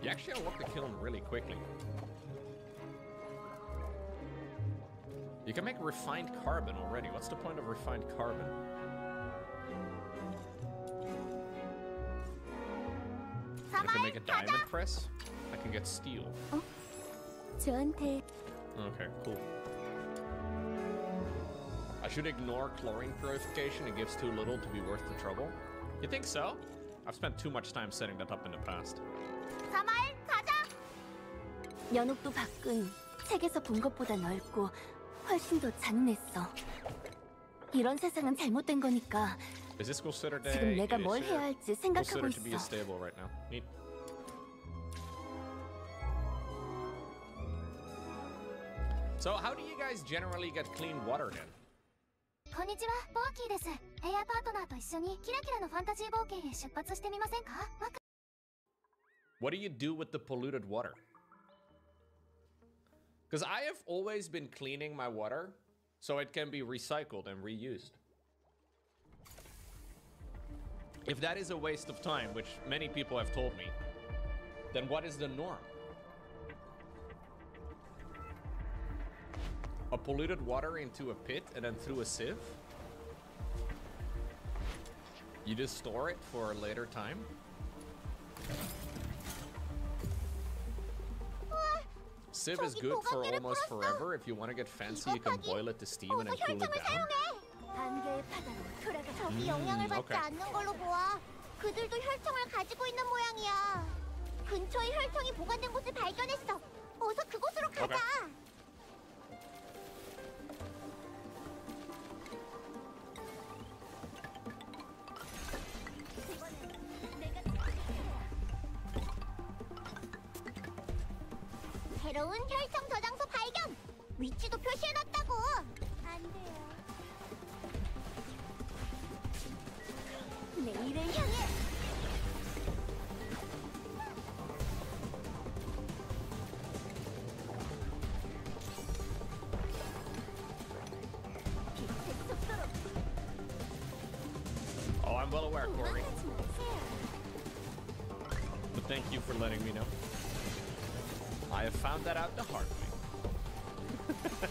You actually unlock the kiln really quickly. You can make refined carbon already. What's the point of refined carbon? I can make a diamond press. I can get steel. 저한테 Okay, cool. I should ignore chlorine purification. It gives too little to be worth the trouble. You think so? I've spent too much time setting that up in the past. 사마일 가자. 연옥도 밖은 책에서 본 것보다 넓고 훨씬 더 잔인했어. 이런 세상은 잘못된 거니까 Is this considered 지금 내가 뭘 해야 할지 생각하고 considered to be a 있어. stable right now? Neat. So how do you guys generally get clean water then? こんにちは、ボーキーです。エアパートナーと一緒にキラキラのファンタジー冒険へ出発してみませんか? What do you do with the polluted water? Because I have always been cleaning my water so it can be recycled and reused. If that is a waste of time, which many people have told me, then what is the norm? A polluted water into a pit and then through a sieve? You just store it for a later time? Sieve is good for almost forever. If you want to get fancy, you can boil it to steam and then cool it down. 저기 영향을 받지 않는 걸로 보아. 그들도 혈청을 가지고 있는 모양이야. 근처에 혈청이 보관된 곳을 발견했어. 어서 그곳으로 가자. 새로운 혈청 저장소 발견! 위치도 표시해놨다고! 안 돼요. 내일을 향해! Oh, I'm well aware, Corey. But thank you for letting me know. I have found that out the hard way.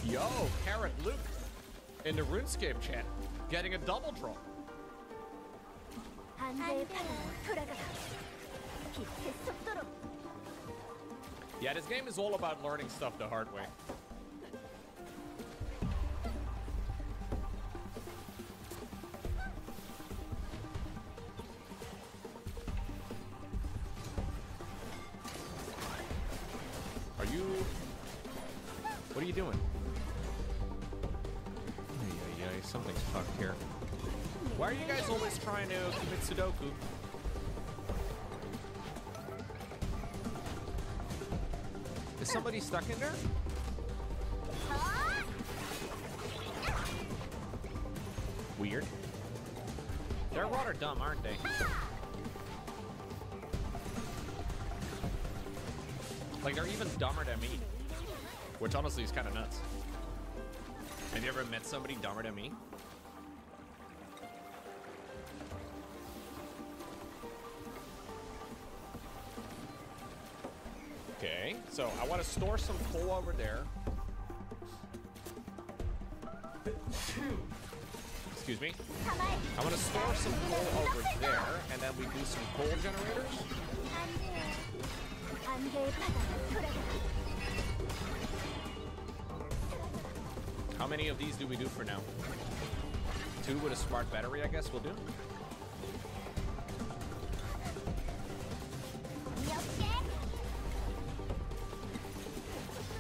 Yo, Carrot Luke in the RuneScape chat, getting a double draw. Yeah, this game is all about learning stuff the hard way. are you doing? Yeah, something's fucked here. Why are you guys always trying to commit Sudoku? Is somebody stuck in there? Weird. They're rather dumb, aren't they? Like, they're even dumber than me. Which honestly is kind of nuts. Have you ever met somebody dumber than me? Okay, so I want to store some coal over there. Excuse me. I want to store some coal over there, and then we do some coal generators. How many of these do we do for now? 2 with a smart battery, I guess we'll do.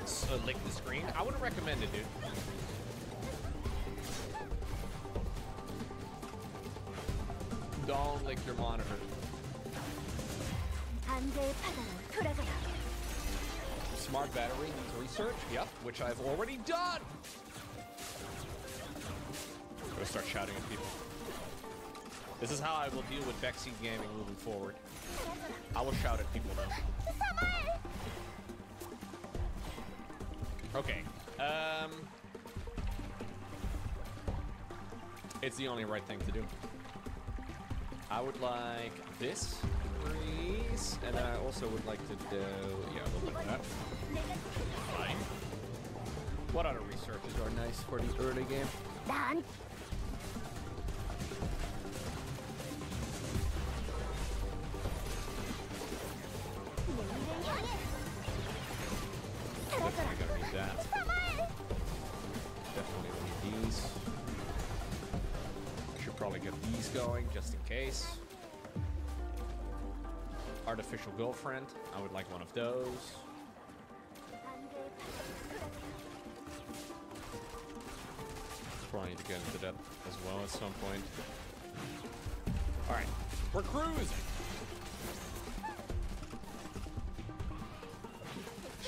So lick the screen. I wouldn't recommend it, dude. Don't lick your monitor. Smart battery needs research. Yep, which I've already done. I'm gonna start shouting at people. This is how I will deal with backseat gaming moving forward. I will shout at people now. Okay. It's the only right thing to do. I would like this, please, and I also would like to do, yeah, a little bit of that. Fine. What other researches are nice for the early game? Definitely gonna need that. Definitely need these. Should probably get these going just in case. Artificial girlfriend. I would like one of those. Probably need to get into that as well at some point. All right, we're cruising.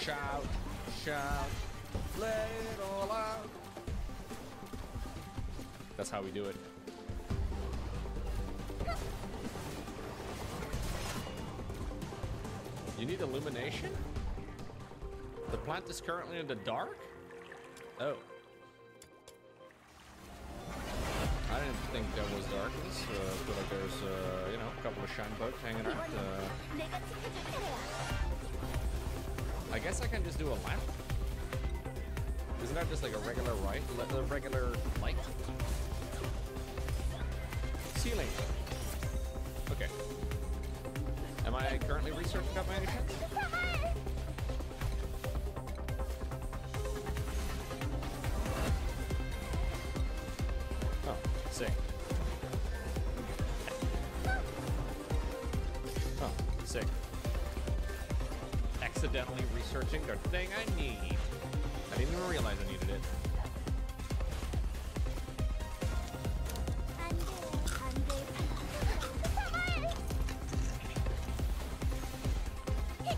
Shout, shout, let it all out. That's how we do it. You need illumination? The plant is currently in the dark? Oh. I didn't think there was darkness. I feel like there's, you know, a couple of shine bugs hanging out. I guess I can just do a lamp. Isn't that just like a regular light? Ceiling. Okay. Am I currently researching that by any chance? Oh, sick. Oh, sick. Accidentally researching the thing I need. I didn't even realize I needed it.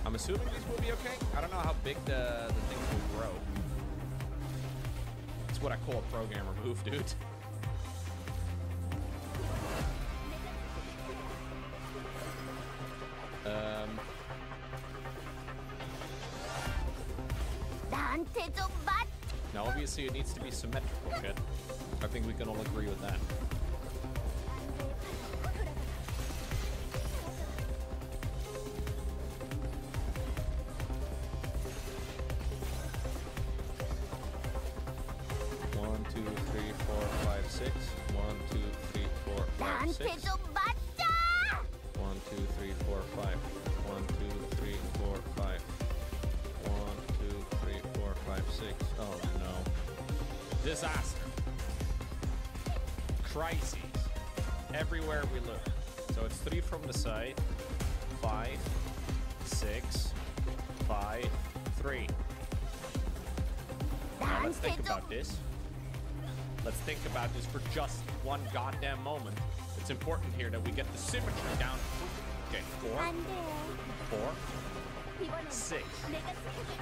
I'm assuming these will be okay. I don't know how big the things will grow. It's what I call a programmer move, dude. Now, obviously, it needs to be symmetrical, kid. I think we can all agree with that. One, two, three, four, five, six. 1, 2, 3, 4, 5, 6. 1, 2, 3, 4, 5. 1, 2, 3, 4, 5. 1, 2, 3, 4, 5, 6. Oh no. Disaster. Crises. Everywhere we look. So it's 3 from the side. 5, 6, 5, 3. Now let's think about this. Let's think about this for just one goddamn moment. It's important here that we get the symmetry down. Okay, 4, 4, 6,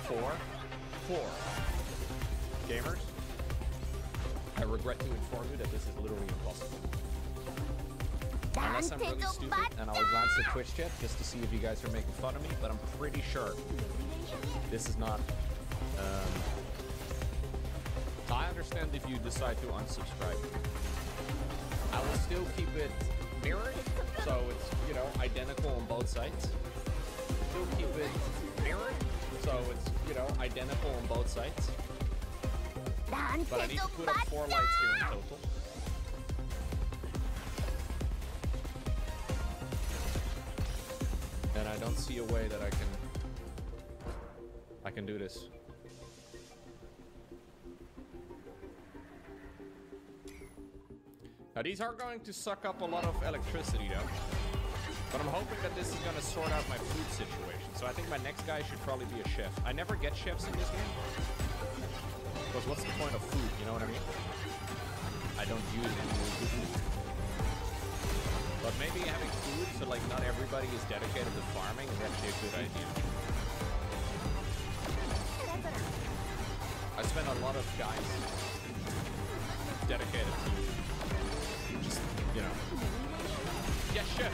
4, 4. Gamers, I regret to inform you that this is literally impossible. Unless I'm really stupid, and I'll glance at Twitch chat just to see if you guys are making fun of me, but I'm pretty sure this is not... I understand if you decide to unsubscribe. I will still keep it mirrored, so it's, you know, identical on both sides. Still keep it mirrored, so it's, you know, identical on both sides. But I need to put up 4 lights here in total. And I don't see a way that I can do this. Now these are going to suck up a lot of electricity though. But I'm hoping that this is going to sort out my food situation. So I think my next guy should probably be a chef. I never get chefs in this game. Because what's the point of food, you know what I mean? I don't use any food. But maybe having food so like not everybody is dedicated to farming is actually a good idea. I spend a lot of guys dedicated to just, you know. Yes, chef!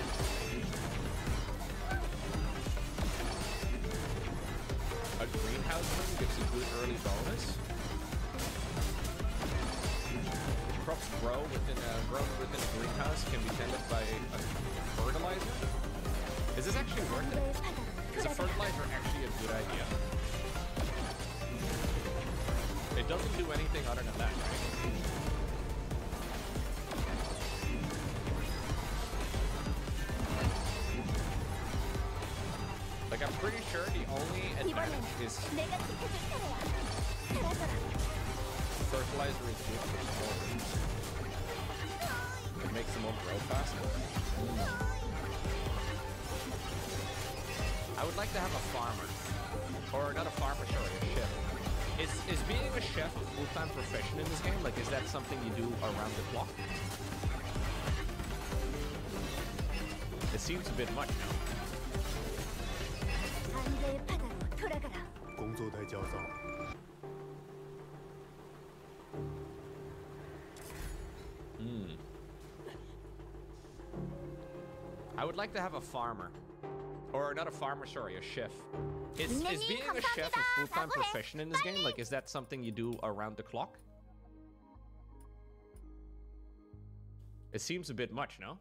A greenhouse room gives a good early bonus. Crops grown within a greenhouse can be tended by a fertilizer. Is this actually worth it? Is a fertilizer actually a good idea? It doesn't do anything other than that, right? Like, I'm pretty sure the only advantage is fertilizer is good for small roots. It makes them all grow faster. I would like to have a farmer. Or not a farmer, sorry, a chef. Is being a chef a full-time profession in this game? Like, is that something you do around the clock? It seems a bit much now. I would like to have a farmer. Or not a farmer, sorry, a chef. Is being a chef a full-time profession in this game? Like, is that something you do around the clock? It seems a bit much, no?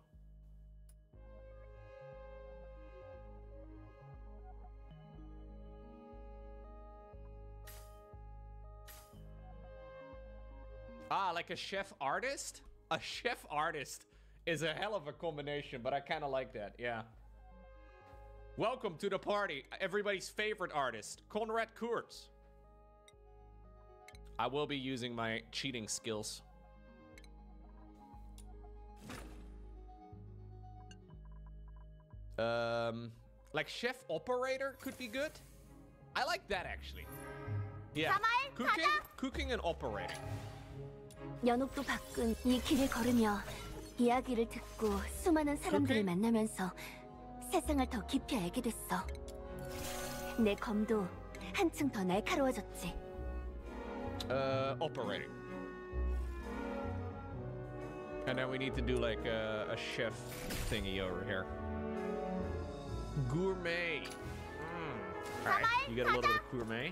Ah, like a chef artist? A chef artist is a hell of a combination, but I kind of like that, yeah. Welcome to the party, everybody's favorite artist, Konrad Kurz. I will be using my cheating skills. Like chef operator could be good. I like that actually. Yeah, cooking and operating. 연옥도 바꾼 이 길을 걸으며 이야기를 듣고 수많은 사람들을 만나면서 세상을 더 깊이 알게 됐어. 내 검도 한층 더 날카로워졌지. Operating. And then we need to do like a chef thingy over here. Gourmet. Alright, you get a little bit of gourmet.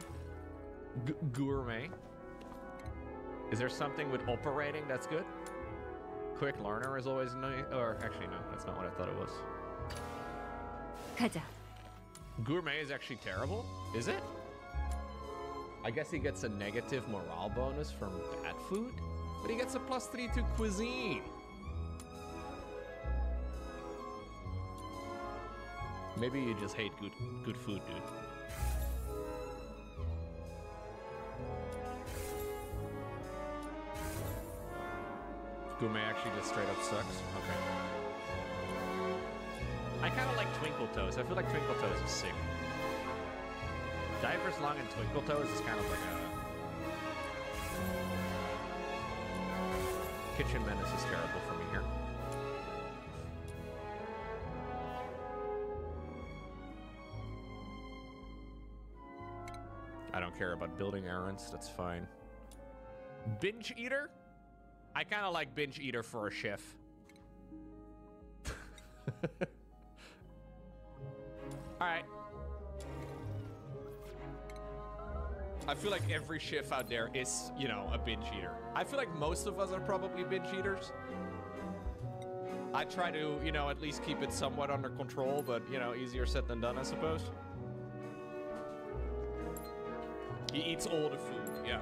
Gourmet. Is there something with operating that's good? Quick learner is always nice. Or actually, no, that's not what I thought it was. 가자. Gourmet is actually terrible, is it? I guess he gets a negative morale bonus from bad food, but he gets a +3 to cuisine. Maybe you just hate good food, dude. Gourmet actually just straight up sucks. Okay. I kind of like Twinkle Toes. I feel like Twinkle Toes is sick. Diver's Lung and Twinkle Toes is kind of like kitchen menace is terrible for me here. I don't care about building errands, that's fine. Binge eater? I kind of like binge eater for a chef. Alright. I feel like every chef out there is, you know, a binge eater. I feel like most of us are probably binge eaters. I try to, you know, at least keep it somewhat under control, but, you know, easier said than done, I suppose. He eats all the food, yeah.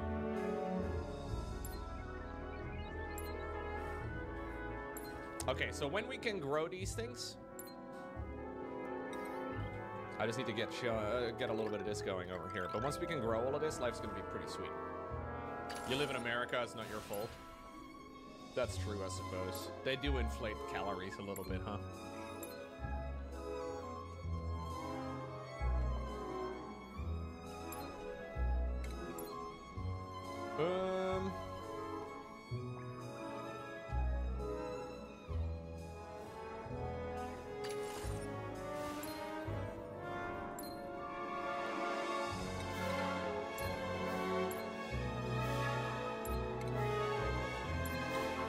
Okay, so when we can grow these things, I just need to get a little bit of this going over here. But once we can grow all of this, life's gonna be pretty sweet. You live in America, it's not your fault. That's true, I suppose. They do inflate calories a little bit, huh?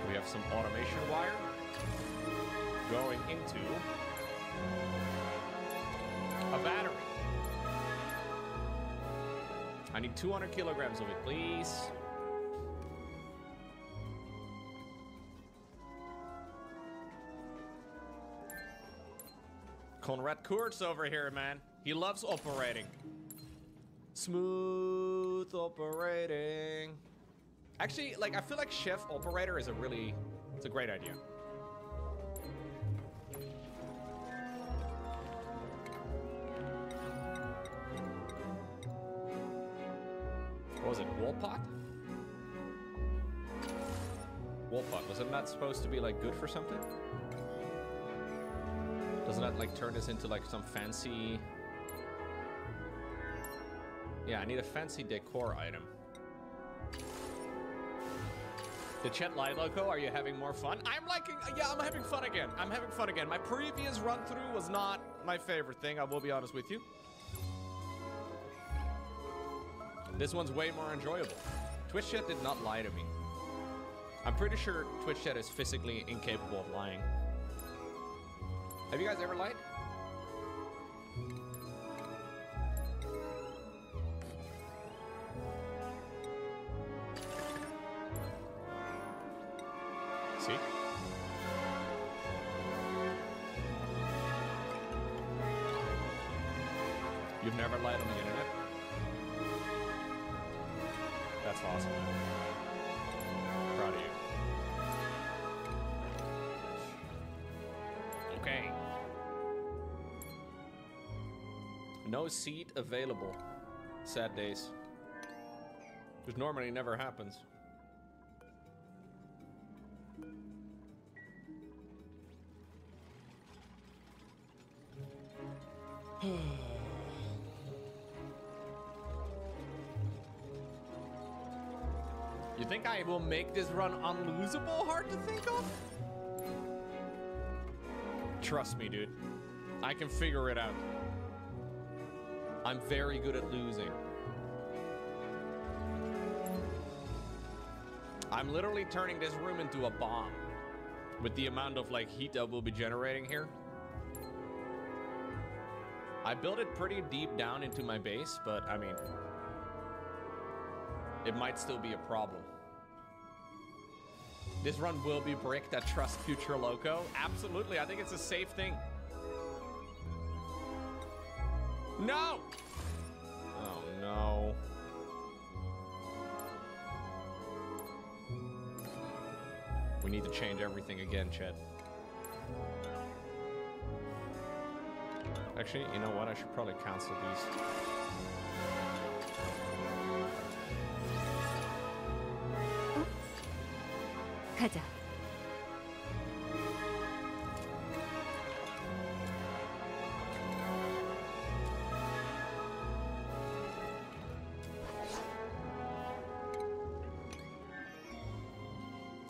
We have some automation wire going into a battery. I need 200 kilograms of it, please. Conrad Kurtz over here, man. He loves operating. Smooth operating. Actually, like, I feel like chef operator is it's a great idea. What was it, wall pot? Wall pot, wasn't that supposed to be, like, good for something? Doesn't that, like, turn this into, like, some fancy... Yeah, I need a fancy decor item. The Chet Light logo, are you having more fun? I'm liking, yeah, I'm having fun again. I'm having fun again. My previous run-through was not my favorite thing, I will be honest with you. This one's way more enjoyable. Twitch Chat did not lie to me. I'm pretty sure Twitch Chat is physically incapable of lying. Have you guys ever lied? See? You've never lied on the internet? That's awesome, man. Proud of you. Okay. No seat available. Sad days. Which normally never happens. You think I will make this run unlosable? Hard to think of? Trust me, dude. I can figure it out. I'm very good at losing. I'm literally turning this room into a bomb with the amount of, like, heat that we'll be generating here. I built it pretty deep down into my base, but I mean, it might still be a problem. This run will be bricked at Trust Future Loco. Absolutely, I think it's a safe thing. No! Oh no. We need to change everything again, Chet. Actually, you know what? I should probably cancel these. 가자.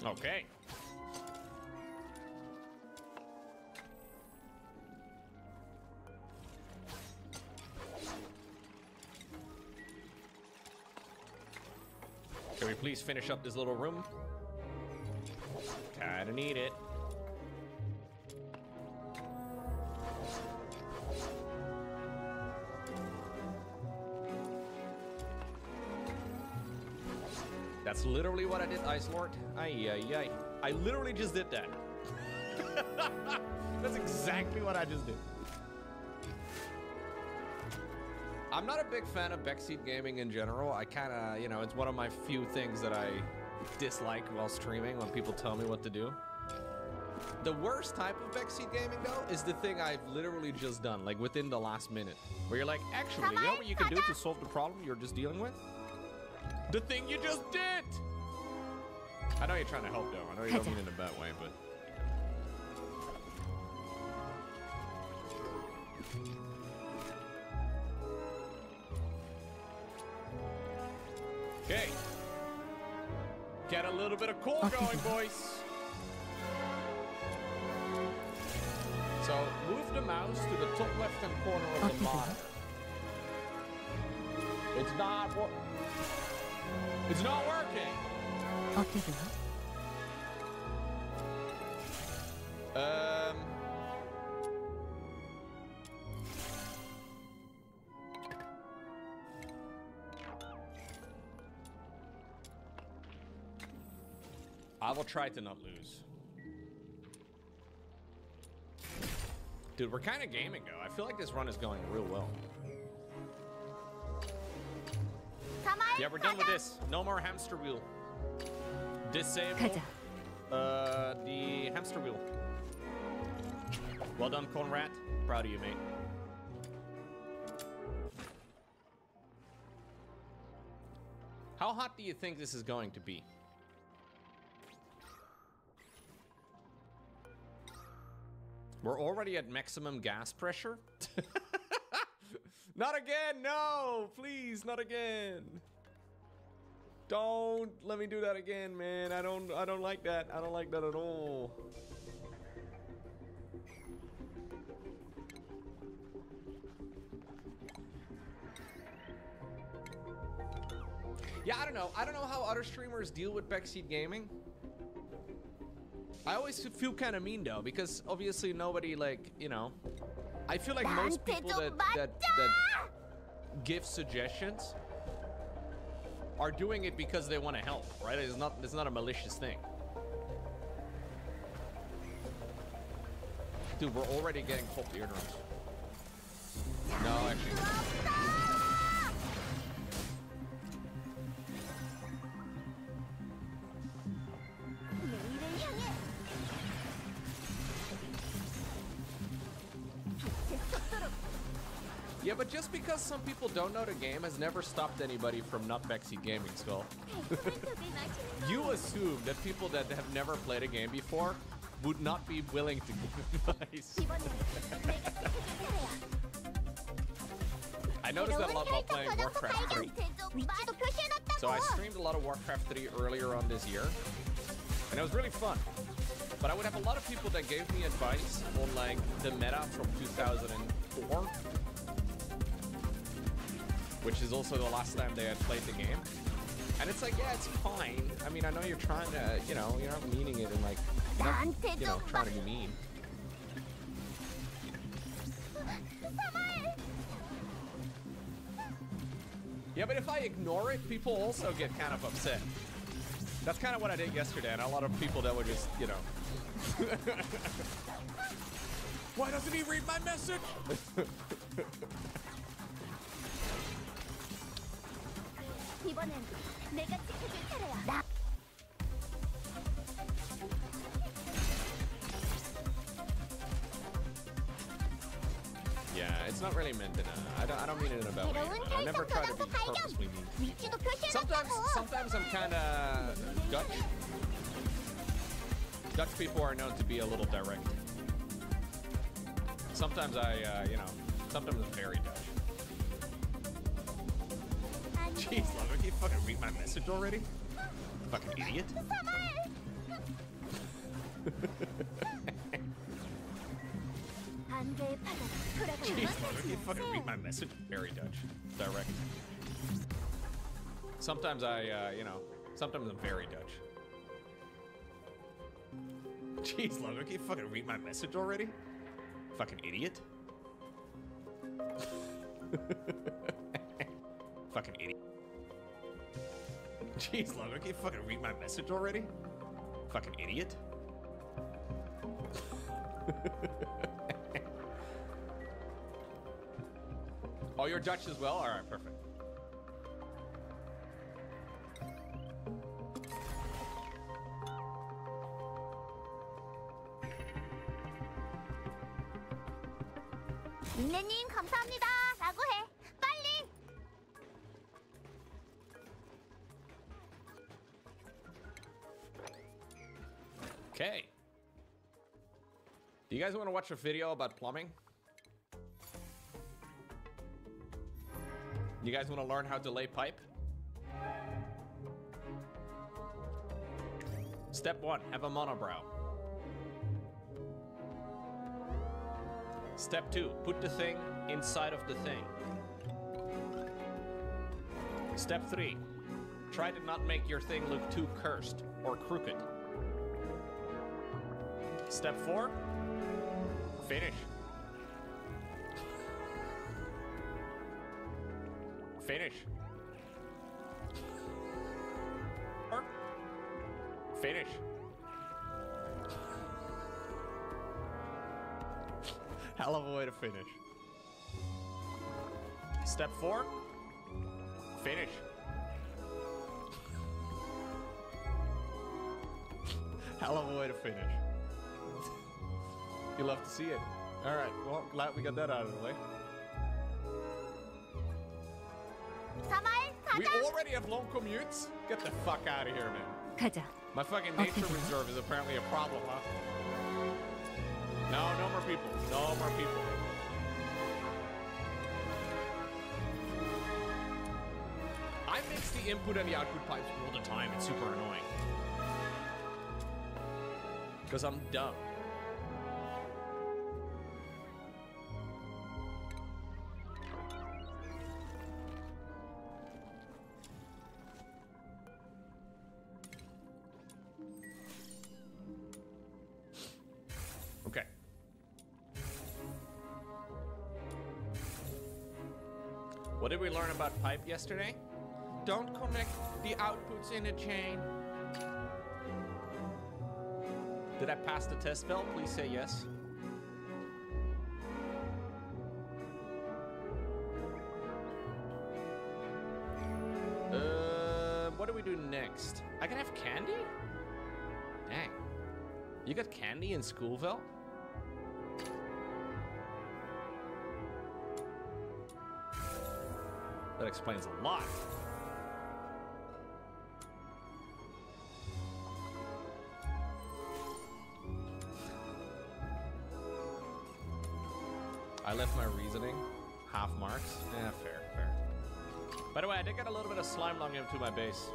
Okay. please finish up this little room? Kinda need it. That's literally what I did, Ice Lord. Ay. I literally just did that. That's exactly what I just did. I'm not a big fan of backseat gaming in general. I kind of, you know, it's one of my few things that I dislike while streaming when people tell me what to do. The worst type of backseat gaming, though, is the thing I've literally just done, like within the last minute, where you're like, actually, you know what you can do to solve the problem you're just dealing with? The thing you just did! I know you're trying to help, though. I know you don't mean it in a bad way, but... Okay. Get a little bit of core going, boys. So, move the mouse to the top left-hand corner of the model. It's not working. I will try to not lose. Dude, we're kind of gaming, though. I feel like this run is going real well. Yeah, we're done with this. No more hamster wheel. Disable the hamster wheel. Well done, Conrad. Proud of you, mate. How hot do you think this is going to be? We're already at maximum gas pressure. Not again, no, please, not again. Don't let me do that again, man. I don't like that. I don't like that at all. Yeah, I don't know. I don't know how other streamers deal with backseat gaming. I always feel kind of mean though, because obviously nobody, like, you know, I feel like most people that give suggestions are doing it because they want to help, right? It's not a malicious thing. Dude, we're already getting popped eardrums. No, actually. Yeah, but just because some people don't know the game has never stopped anybody from not backseat gaming, Skull. You assume that people that have never played a game before would not be willing to give advice. I noticed that a lot while playing Warcraft 3. So I streamed a lot of Warcraft 3 earlier on this year, and it was really fun. But I would have a lot of people that gave me advice on, like, the meta from 2004. Which is also the last time they had played the game. And it's like, yeah, it's fine. I mean, I know you're trying to, you know, you're not meaning it in, like, you're not, you know, trying to be mean. Yeah, but if I ignore it, people also get kind of upset. That's kind of what I did yesterday, and a lot of people that were just, you know. Why doesn't he read my message? Yeah, it's not really meant in a... I don't mean it in a bad way. I never try to be purposely mean. Sometimes I'm kind of Dutch. Dutch people are known to be a little direct. Sometimes you know, sometimes I'm very Dutch. Jeez, Logan, you fucking read my message already? Fucking idiot. Jeez, Logan, you fucking read my message? Very Dutch. Direct. Sometimes you know, Sometimes I'm very Dutch. Jeez, Logan, can you fucking read my message already? Fucking idiot. Fucking idiot. Jeez, Logan, can you fucking read my message already? Fucking idiot. Oh, you're Dutch as well? Alright, perfect. 민네님 감사합니다 라고 해 빨리. Okay. Do you guys want to watch a video about plumbing? You guys want to learn how to lay pipe? Step 1, have a monobrow. Step 2, put the thing inside of the thing. Step 3, try to not make your thing look too cursed or crooked. Step 4, finish. Finish. Or finish. Hell of a way to finish. Step 4, finish. Hell of a way to finish. You love to see it. All right, well, glad we got that out of the way. We already have long commutes? Get the fuck out of here, man. 가자. My fucking nature reserve is apparently a problem, huh? No, no more people. No more people. I mix the input and the output pipes all the time. It's super annoying. Because I'm dumb. Okay. What did we learn about pipe yesterday? Don't connect the outputs in a chain. Did I pass the test, Bell? Please say yes. What do we do next? I can have candy? Dang. You got candy in Schoolville? That explains a lot. I left my reasoning half marks. Yeah, fair, fair. By the way, I did get a little bit of slime lung into my base.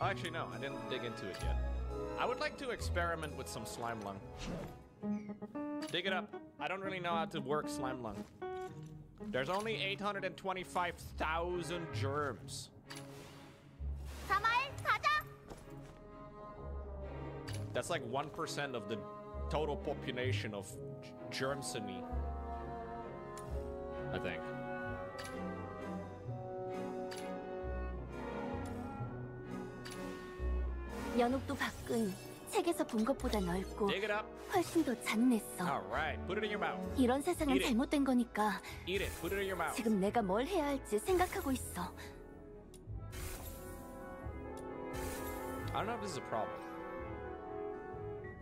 Oh, actually, no, I didn't dig into it yet. I would like to experiment with some slime lung. Dig it up. I don't really know how to work slime lung. There's only 825,000 germs. That's like 1% of the total population of Germany, I think. 연옥도 밖은 책에서 본 것보다 넓고 Dig it up. 훨씬 더 잔인했어. All right, put it in your mouth. 이런 세상은 Eat it. 잘못된 거니까 Eat it. Put it in your mouth. 지금 내가 뭘 해야 할지 생각하고 있어. I don't know if this is a problem.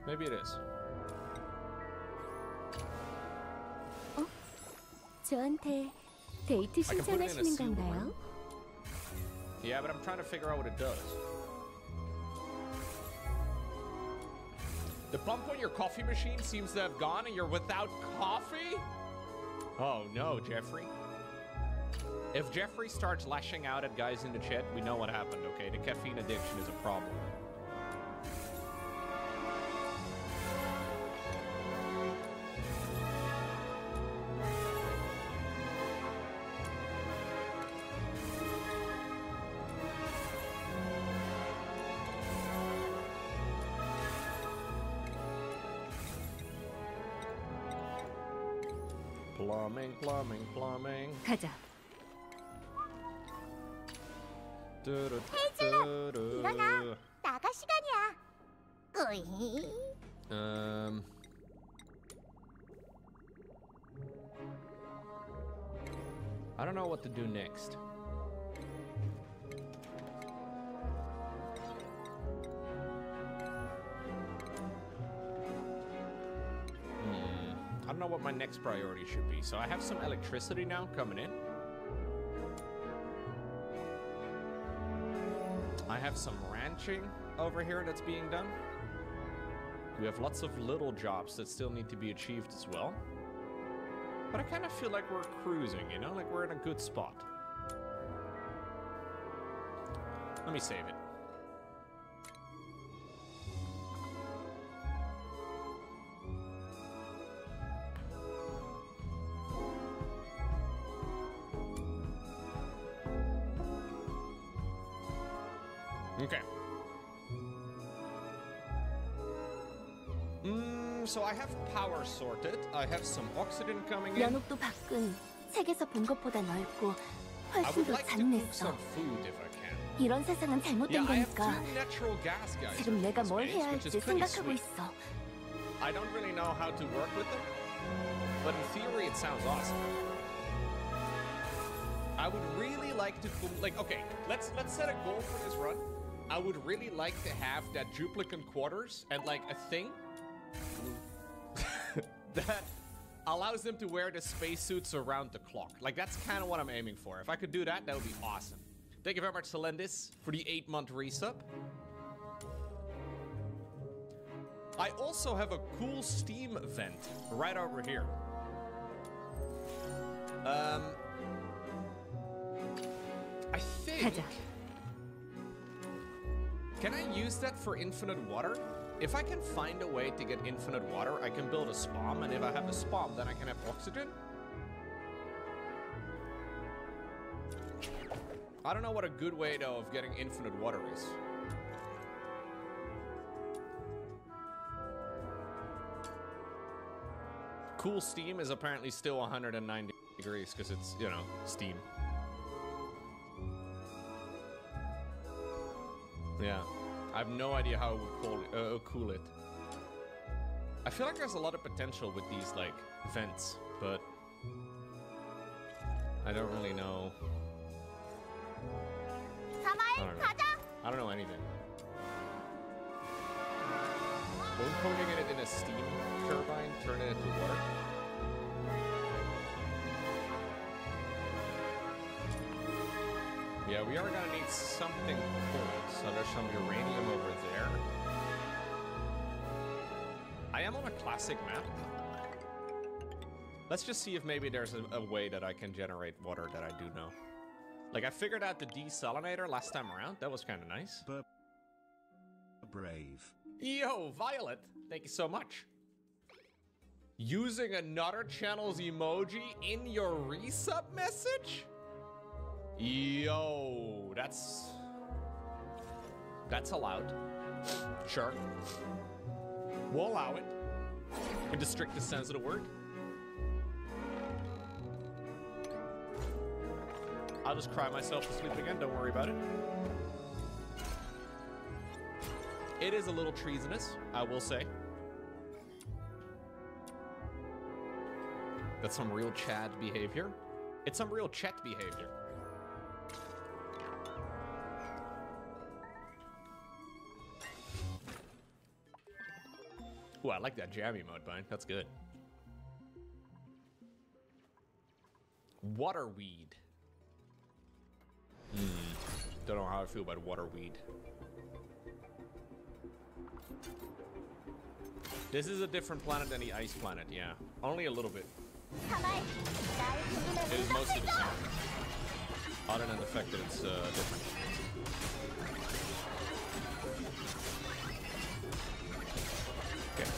Maybe it is. 저한테 데이트 I can put it in a 신청하시는 soup. 건가요? Yeah, but I'm trying to figure out what it does. The pump on your coffee machine seems to have gone and you're without coffee? Oh no, Jeffrey. If Jeffrey starts lashing out at guys in the chat, we know what happened, okay? The caffeine addiction is a problem. Plumbing, plumbing, plumbing. 가자. 일어나. 나갈 시간이야. 으이. I don't know what to do next. I don't know what my next priority should be. So I have some electricity now coming in. I have some ranching over here that's being done. We have lots of little jobs that still need to be achieved as well. But I kind of feel like we're cruising, you know? Like we're in a good spot. Let me save it. Okay. So I have power sorted. I have some oxygen coming in. 연옥도 밖은 책에서 본 것보다 넓고 I 훨씬 would 더 like to cook 잔인했어. some food if I can. 이런 세상은 잘못된 Yeah, I have 거니까 two natural gas guys 지금 in 내가 뭘 space, 해야 which is 할지 pretty 생각하고 sweet. 있어. I don't really know how to work with them, but in theory it sounds awesome. I would really like to, okay, let's set a goal for this run. I would really like to have that duplicate quarters and like a thing that allows them to wear the spacesuits around the clock. Like that's kind of what I'm aiming for. If I could do that, that would be awesome. Thank you very much, Selendis, for the 8-month resub. I also have a cool Steam vent right over here. I think... 가자. Can I use that for infinite water? If I can find a way to get infinite water, I can build a spam, and if I have a spam, then I can have oxygen? I don't know what a good way, though, of getting infinite water is. Cool Steam is apparently still 190 degrees, because it's, you know, Steam. Yeah. I have no idea how it would cool it. I feel like there's a lot of potential with these, like, vents, but I don't really know. I don't know anything. Will putting it in a steam turbine turn it into water? Yeah, we are gonna need something cold. So there's some uranium over there. I am on a classic map. Let's just see if maybe there's a way that I can generate water that I do know. Like, I figured out the desalinator last time around. That was kind of nice. Brave. Yo, Violet, thank you so much. Using another channel's emoji in your resub message? Yo, that's allowed. Sure. We'll allow it. In the strictest sense of the word. I'll just cry myself to sleep again, don't worry about it. It is a little treasonous, I will say. That's some real Chad behavior. It's some real Chet behavior. Ooh, I like that jammy mode, Bine. That's good. Waterweed. Don't know how I feel about waterweed. This is a different planet than the ice planet, yeah. Only a little bit. It is mostly the same. Other than the fact that it's different. Okay.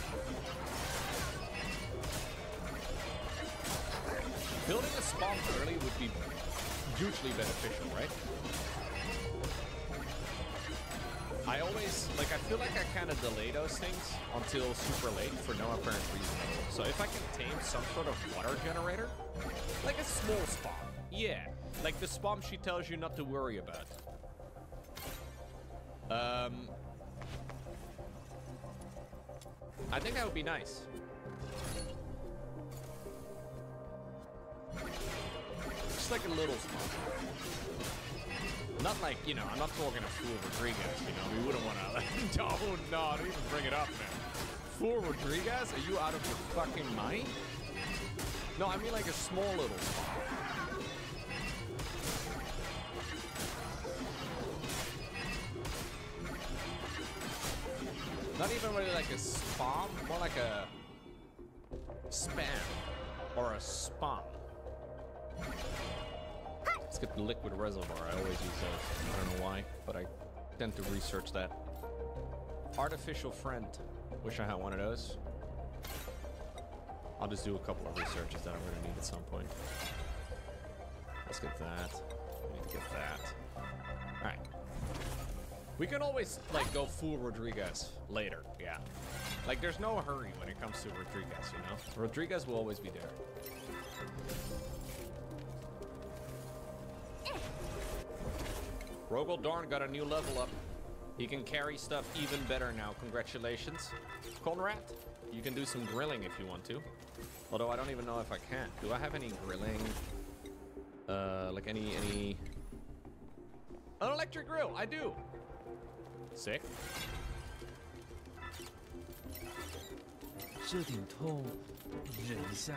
Building a spawn early would be hugely beneficial, right? I always, like, I feel like I kind of delay those things until super late for no apparent reason at all. So if I can tame some sort of water generator, like a small spawn, yeah, like the spawn she tells you not to worry about. I think that would be nice. Just like a little spawn. Not like, you know, I'm not talking a Fool Rodriguez, you know, we wouldn't want to, no, don't even bring it up, man. Fool Rodriguez, are you out of your fucking mind? No, I mean like a small little spawn. Not even really like a spawn, more like a spam or a spawn. Let's get the liquid reservoir. I always use those. I don't know why, but I tend to research that. Artificial friend. Wish I had one of those. I'll just do a couple of researches that I'm going to need at some point. Let's get that. We need to get that. All right. We can always, like, go full Rodriguez later. Yeah. Like, there's no hurry when it comes to Rodriguez, you know? Rodriguez will always be there. Rogel Dorn got a new level up. He can carry stuff even better now. Congratulations. Conrad, you can do some grilling if you want to. Although I don't even know if I can. Do I have any grilling? Like any... An electric grill, I do. Sick. 这点痛，忍一下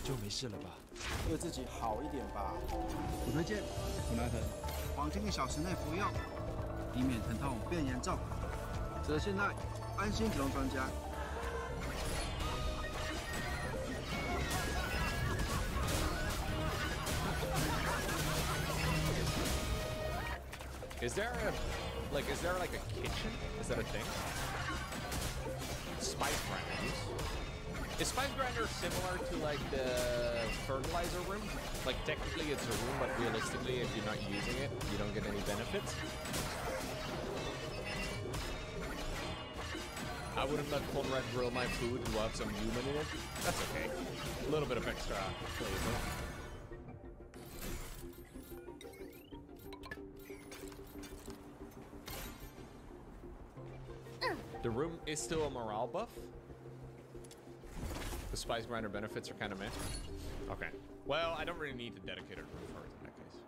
就没事了吧？对自己好一点吧。我推荐普拉腾，黄金1小时内服用，以免疼痛变严重。则信赖安心止痛专家。Is there a, like, is there like a kitchen? Is that a thing? Spice grinders. Is Spice Grinder similar to like the fertilizer room? Like technically it's a room, but realistically if you're not using it, you don't get any benefits? I wouldn't let Conrad grill my food who have some human in it. That's okay. A little bit of extra flavor. The room is still a morale buff. The Spice Grinder benefits are kind of meh. Okay. Well, I don't really need to dedicate a room for it in that case.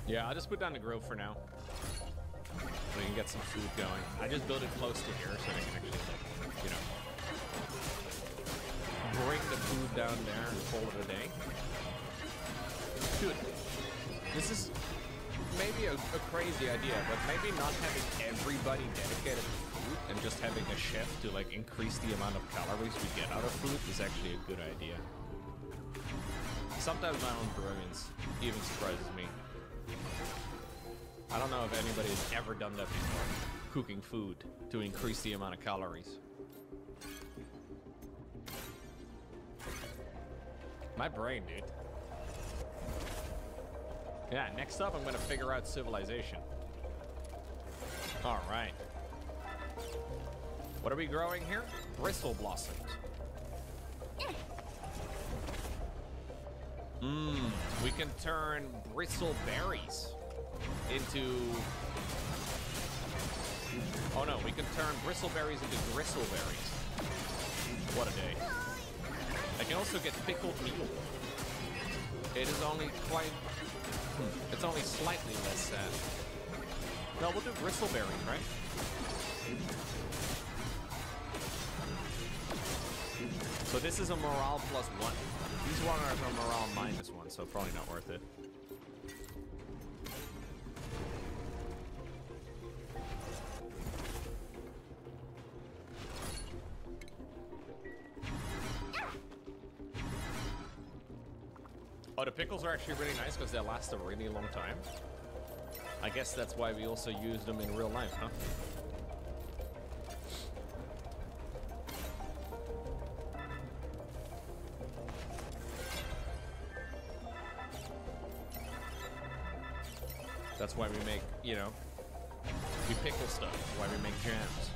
Yeah, I'll just put down the grill for now. We can get some food going. I just built it close to here so they can actually, like, you know, bring the food down there and call it a day. Dude, this is maybe a crazy idea, but maybe not having everybody dedicated to food and just having a chef to, like, increase the amount of calories we get out of food is actually a good idea. Sometimes my own brilliance even surprises me. I don't know if anybody has ever done that before, cooking food to increase the amount of calories. My brain, dude. Yeah, next up I'm gonna figure out civilization. All right. What are we growing here? Bristle blossoms. We can turn bristle berries into... Oh no, we can turn bristleberries into gristleberries. What a day. I can also get pickled meal. It is only quite... It's only slightly less sad. No, we'll do bristleberries, right? So this is a morale +1. These one are a morale -1, so probably not worth it. Oh, the pickles are actually really nice because they last a really long time. I guess that's why we also use them in real life, huh? That's why we make, you know, we pickle stuff. Why we make jams.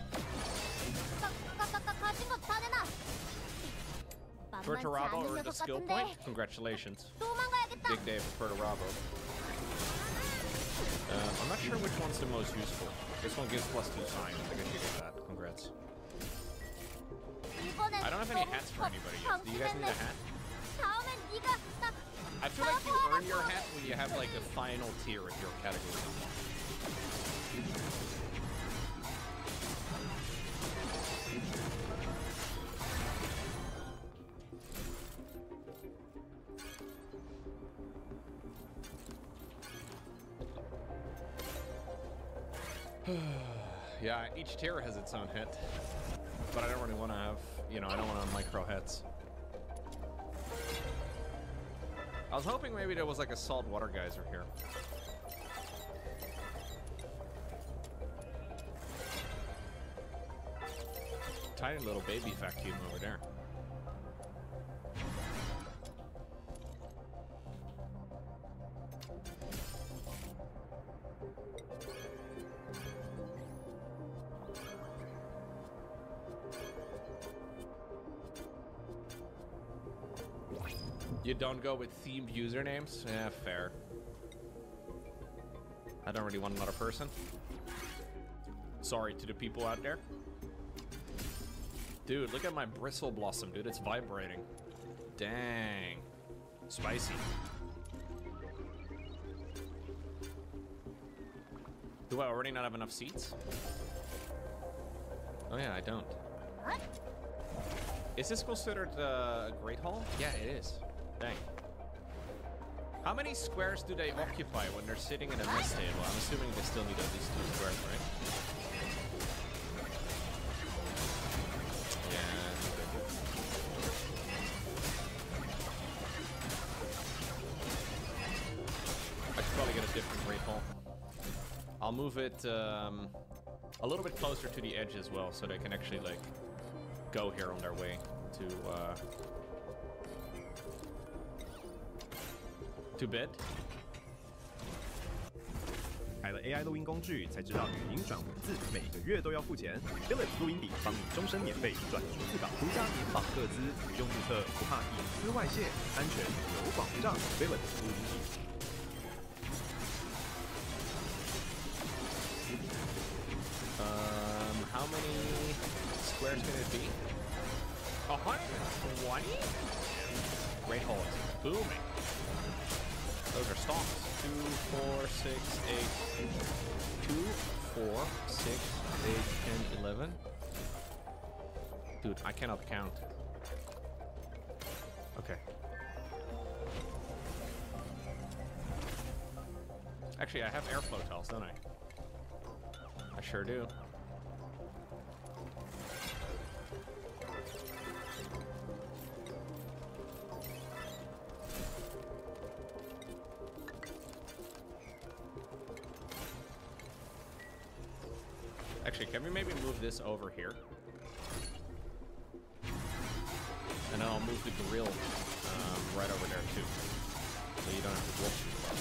Perturabo earned a skill point. Congratulations. Big day for Perturabo. I'm not sure which one's the most useful. This one gives +2 sign. I think I should get that. Congrats. I don't have any hats for anybody yet. Do you guys need a hat? I feel like you earn your hat when you have like the final tier of your category. Yeah, each tier has its own hit, but I don't really want to have, you know, I don't want to have micro hits. I was hoping maybe there was like a salt water geyser here. Tiny little baby vacuum over there. You don't go with themed usernames? Yeah, fair. I don't really want another person. Sorry to the people out there. Dude, look at my bristle blossom, dude. It's vibrating. Dang. Spicy. Do I already not have enough seats? Oh yeah, I don't. Is this considered a Great Hall? Yeah, it is. Dang. How many squares do they occupy when they're sitting in a mess table? I'm assuming they still need at least 2 squares, right? Yeah, I think they do. I should probably get a different Great Hall. I'll move it a little bit closer to the edge as well, so they can actually like go here on their way to bed. 开了 AI 录音工具，才知道语音转文字每个月都要付钱。Philips 录音笔帮你终身免费转逐字稿，独家免绑个资，不用注册，不怕隐私外泄，安全有保障。Philips 录音笔。How many squares can it be? 120? Great Hall is booming. Those are stalks. 2, 4, 6, 8. 2, 4, 6, 8, 10, 11. Dude, I cannot count. Okay. Actually, I have airflow tiles, don't I? I sure do. Actually, can we maybe move this over here? And then I'll move the grill right over there too. So you don't have to walk too far.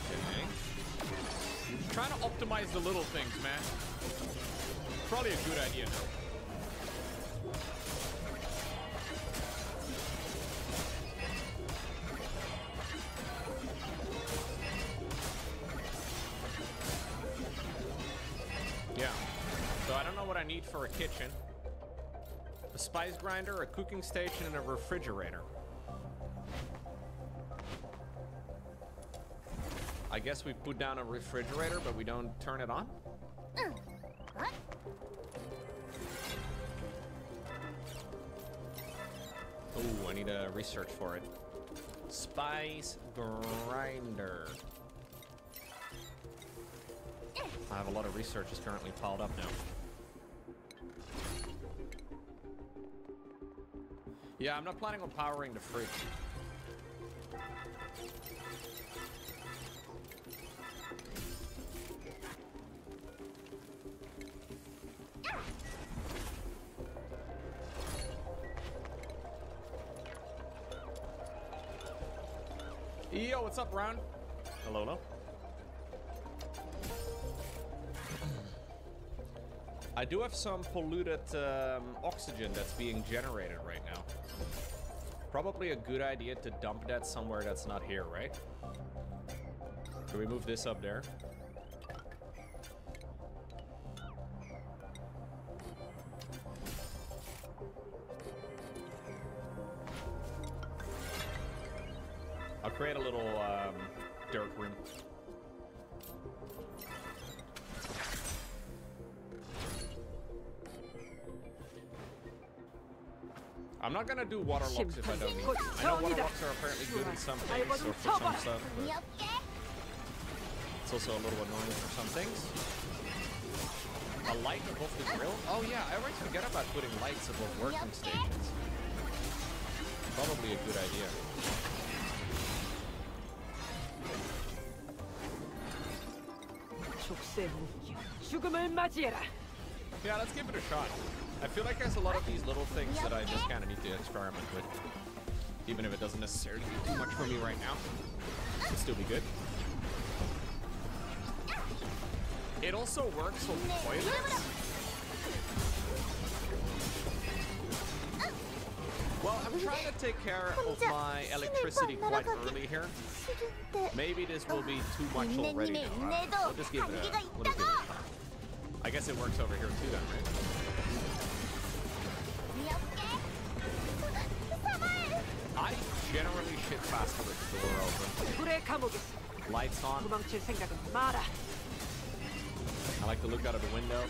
Okay. Trying to optimize the little things, man. Probably a good idea though. I need for a kitchen, a spice grinder, a cooking station, and a refrigerator. I guess we put down a refrigerator, but we don't turn it on? What? Oh, I need a research for it. Spice grinder. I have a lot of researches currently piled up now. Yeah, I'm not planning on powering the fridge. Yo, what's up, Ron? Hello, hello. I do have some polluted oxygen that's being generated right now. Probably a good idea to dump that somewhere that's not here, right? Can we move this up there? I'll create a little dirt room. I'm not gonna do water locks if I don't need to. I know water locks are apparently good in some things, or for some stuff, but it's also a little annoying for some things. A light above the grill? Oh yeah, I always forget about putting lights above working stations. Probably a good idea. Yeah, let's give it a shot. I feel like there's a lot of these little things that I just kind of need to experiment with. Even if it doesn't necessarily do too much for me right now. It'll still be good. It also works on toilets. Well, I'm trying to take care of my electricity quite early here. Maybe this will be too much already now. We'll just give it a little bit of time. I guess it works over here too then, right? I generally shit faster with the door open. Lights on. I like to look out of the window.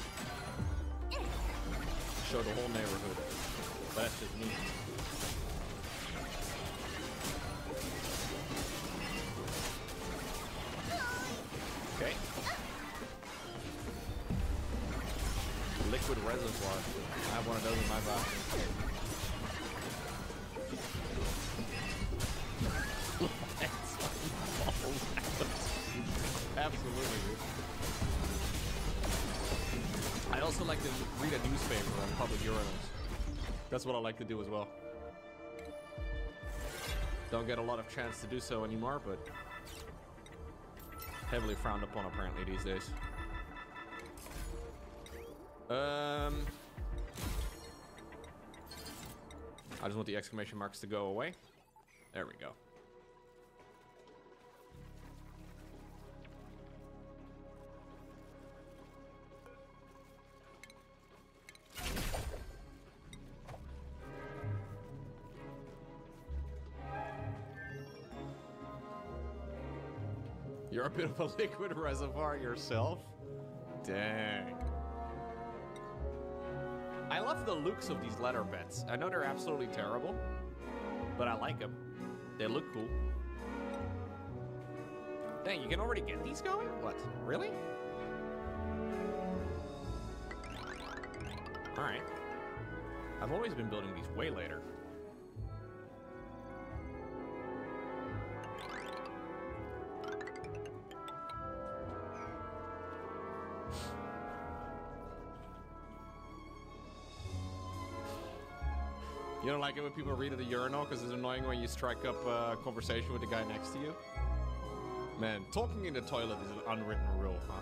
Show the whole neighborhood. But that's just me. Okay. Liquid reservoir. I have one of those in my bathroom. Absolutely. I also like to read a newspaper on public urinals. That's what I like to do as well. Don't get a lot of chance to do so anymore, but heavily frowned upon apparently these days. I just want the exclamation marks to go away. There we go. You're a bit of a liquid reservoir yourself? Dang. I love the looks of these leather beds. I know they're absolutely terrible, but I like them. They look cool. Dang, you can already get these going? What? Really? Alright. I've always been building these way later. You don't like it when people read at the urinal because it's annoying when you strike up a conversation with the guy next to you? Man, talking in the toilet is an unwritten rule, huh?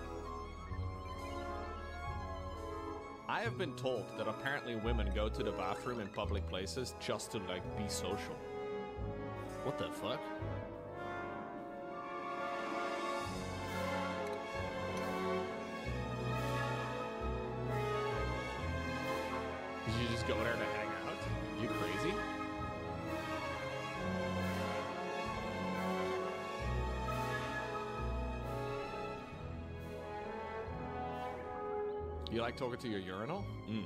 I have been told that apparently women go to the bathroom in public places just to, like, be social. What the fuck? Did you just go there to hang out? You crazy? You like talking to your urinal? Mm.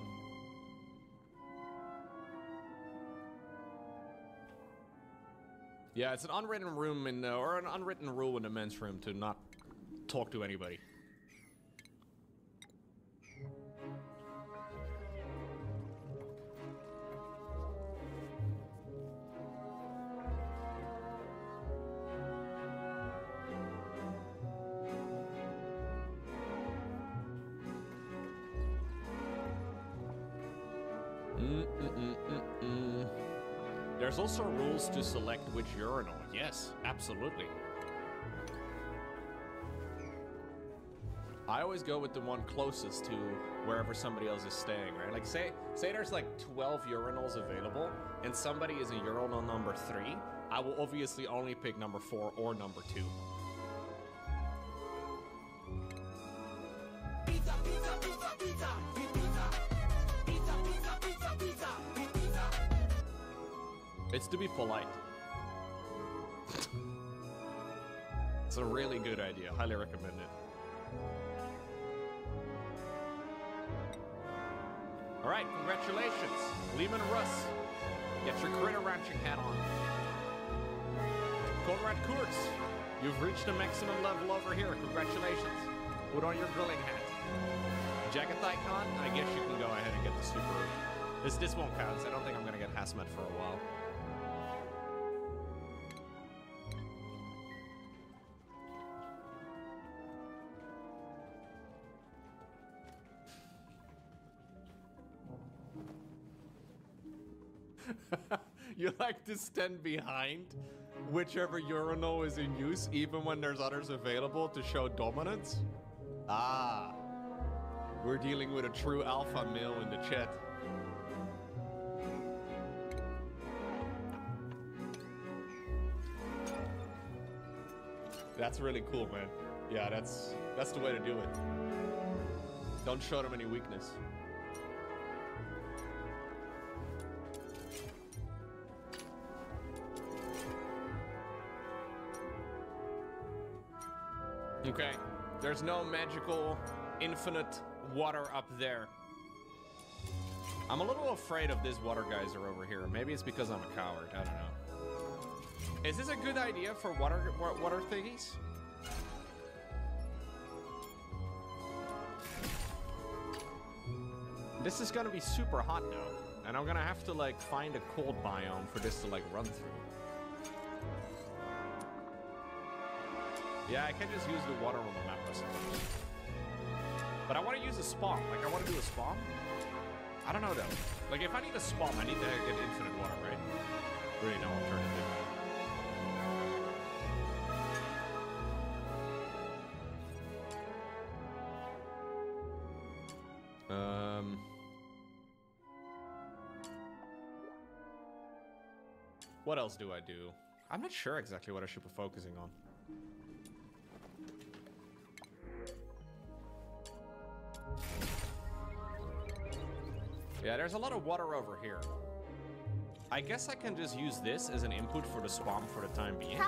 Yeah, it's an unwritten room in or an unwritten rule in the men's room to not talk to anybody. There's also rules to select which urinal. Yes, absolutely. I always go with the one closest to wherever somebody else is staying, right? Like say there's like 12 urinals available and somebody is in urinal number 3, I will obviously only pick number 4 or number 2. It's to be polite. It's a really good idea. Highly recommend it. All right, congratulations, Lehman Russ. Get your critter ranching hat on. Conrad Kurtz, you've reached the maximum level over here. Congratulations. Put on your grilling hat. Jagathai Khan, I guess you can go ahead and get the super. This won't count. I don't think I'm gonna get Hazmat for a while. You like to stand behind whichever urinal is in use, even when there's others available to show dominance? Ah, we're dealing with a true alpha male in the chat. That's really cool, man. Yeah, that's the way to do it. Don't show them any weakness. Okay, there's no magical infinite water up there. I'm a little afraid of these water geyser over here. Maybe it's because I'm a coward, I don't know. Is this a good idea for water thingies? This is gonna be super hot now, and I'm gonna have to like find a cold biome for this to like run through. Yeah, I can just use the water on the map, I suppose. But I want to use a spawn. Like, I want to do a spawn. I don't know, though. Like, if I need a spawn, I need to get infinite water, right? Really no alternative. What else do I do? I'm not sure exactly what I should be focusing on. Yeah, there's a lot of water over here. I guess I can just use this as an input for the spawn for the time being.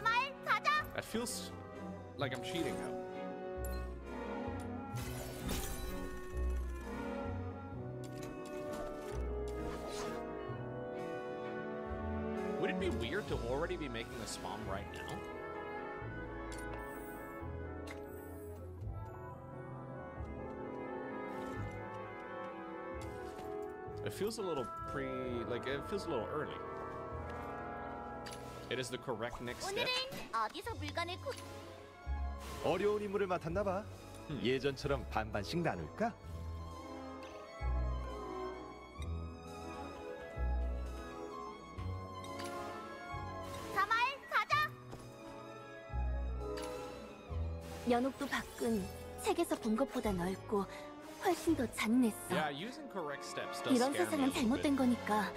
That feels like I'm cheating now. Would it be weird to already be making a spawn right now? It feels a little it feels a little early. It is the correct next step. 어려운 인물을 맡았나 봐. 예전처럼 반반씩 나눌까? 연옥도 밖은 책에서 본 것보다 넓고 훨씬 더 잔인했어. Yeah, using correct steps does 이런 scare me a 세상은 little 잘못된 bit. 거니까